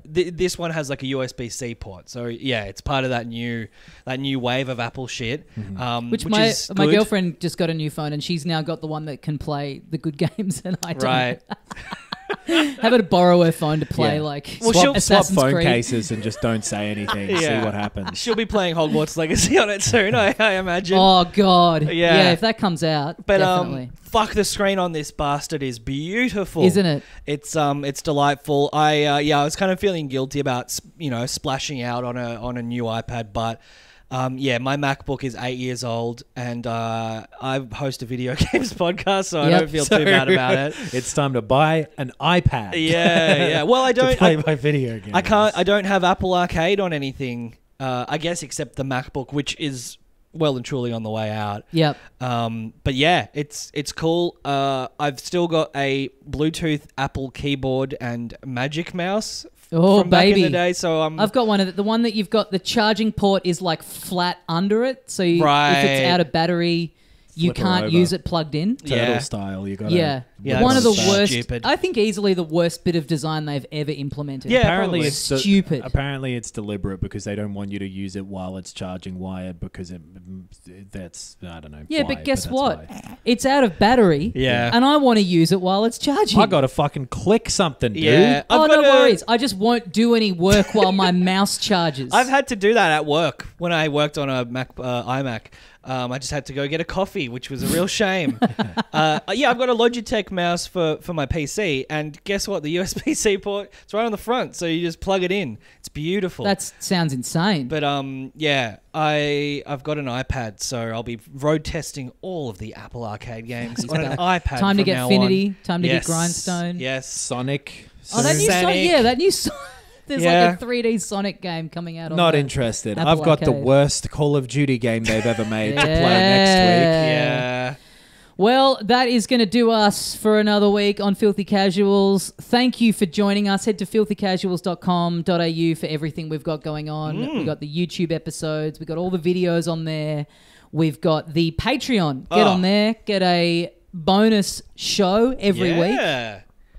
This one has like a USB-C port. So yeah, it's part of that new wave of Apple shit. Mm-hmm. Which my girlfriend just got a new phone and she's now got the one that can play the good games and I don't. Right. How about to borrow her phone to play swap phone Creed. Cases and just don't say anything. See what happens. She'll be playing Hogwarts Legacy on it soon, I imagine. Oh God, yeah. If that comes out, but definitely. Fuck, the screen on this bastard is beautiful, isn't it? It's delightful. I was kind of feeling guilty about splashing out on a new iPad, but. My MacBook is 8 years old, and I host a video games podcast, so I don't feel too bad about it. It's time to buy an iPad. Yeah. Well, I don't to play my video games. I don't have Apple Arcade on anything. I guess except the MacBook, which is well and truly on the way out. Yep. But yeah, it's cool. I've still got a Bluetooth Apple keyboard and Magic Mouse. From back in the day, so I've got one of the one that you've got. The charging port is like flat under it, so if it's out of battery, you can't use it plugged in. Turtle style, you got one of the worst. Stupid. I think easily the worst bit of design they've ever implemented. Yeah, apparently it's stupid. Apparently it's deliberate because they don't want you to use it while it's charging wired because that's I don't know. Yeah, but guess what? It's out of battery. Yeah, and I want to use it while it's charging. I got to fucking click something, dude. Yeah. No worries. I just won't do any work while my mouse charges. I've had to do that at work when I worked on a iMac. I just had to go get a coffee, which was a real shame. I've got a Logitech mouse for my PC, and guess what? The USB-C port, it's right on the front, so you just plug it in. It's beautiful. That sounds insane. But I've got an iPad, so I'll be road testing all of the Apple Arcade games on an iPad. Time to get Finity. Time to Yes. get Grindstone. Yes. Sonic. Oh, that new Sonic. Yeah, that new Sonic. There's Yeah. like a 3D Sonic game coming out on Not the interested. Apple I've got the Arcade. worst Call of Duty game they've ever made to play next Yeah. Well, that is going to do us for another week on Filthy Casuals. Thank you for joining us. Head to filthycasuals.com.au for everything we've got going on. We've got the YouTube episodes. We've got all the videos on there. We've got the Patreon. Get on there. Get a bonus show every week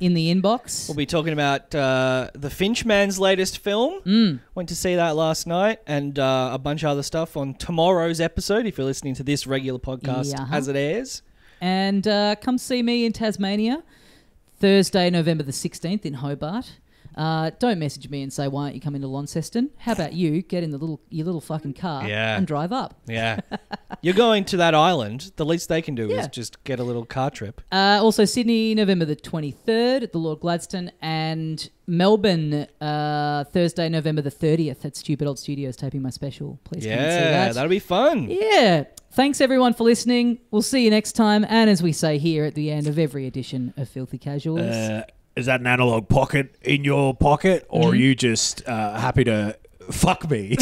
in the inbox. We'll be talking about the Finchman's latest film. Went to see that last night, and a bunch of other stuff on tomorrow's episode if you're listening to this regular podcast as it airs. And come see me in Tasmania Thursday, November the 16th in Hobart. Don't message me and say, why aren't you coming to Launceston? How about you get in your little fucking car and drive up? Yeah. You're going to that island. The least they can do is just get a little car trip. Also, Sydney, November the 23rd at the Lord Gladstone, and Melbourne, Thursday, November the 30th at Stupid Old Studios, taping my special. Please come and see that. Yeah, that'll be fun. Yeah. Thanks, everyone, for listening. We'll see you next time. And as we say here at the end of every edition of Filthy Casuals... Is that an Analogue Pocket in your pocket, or are you just happy to fuck me?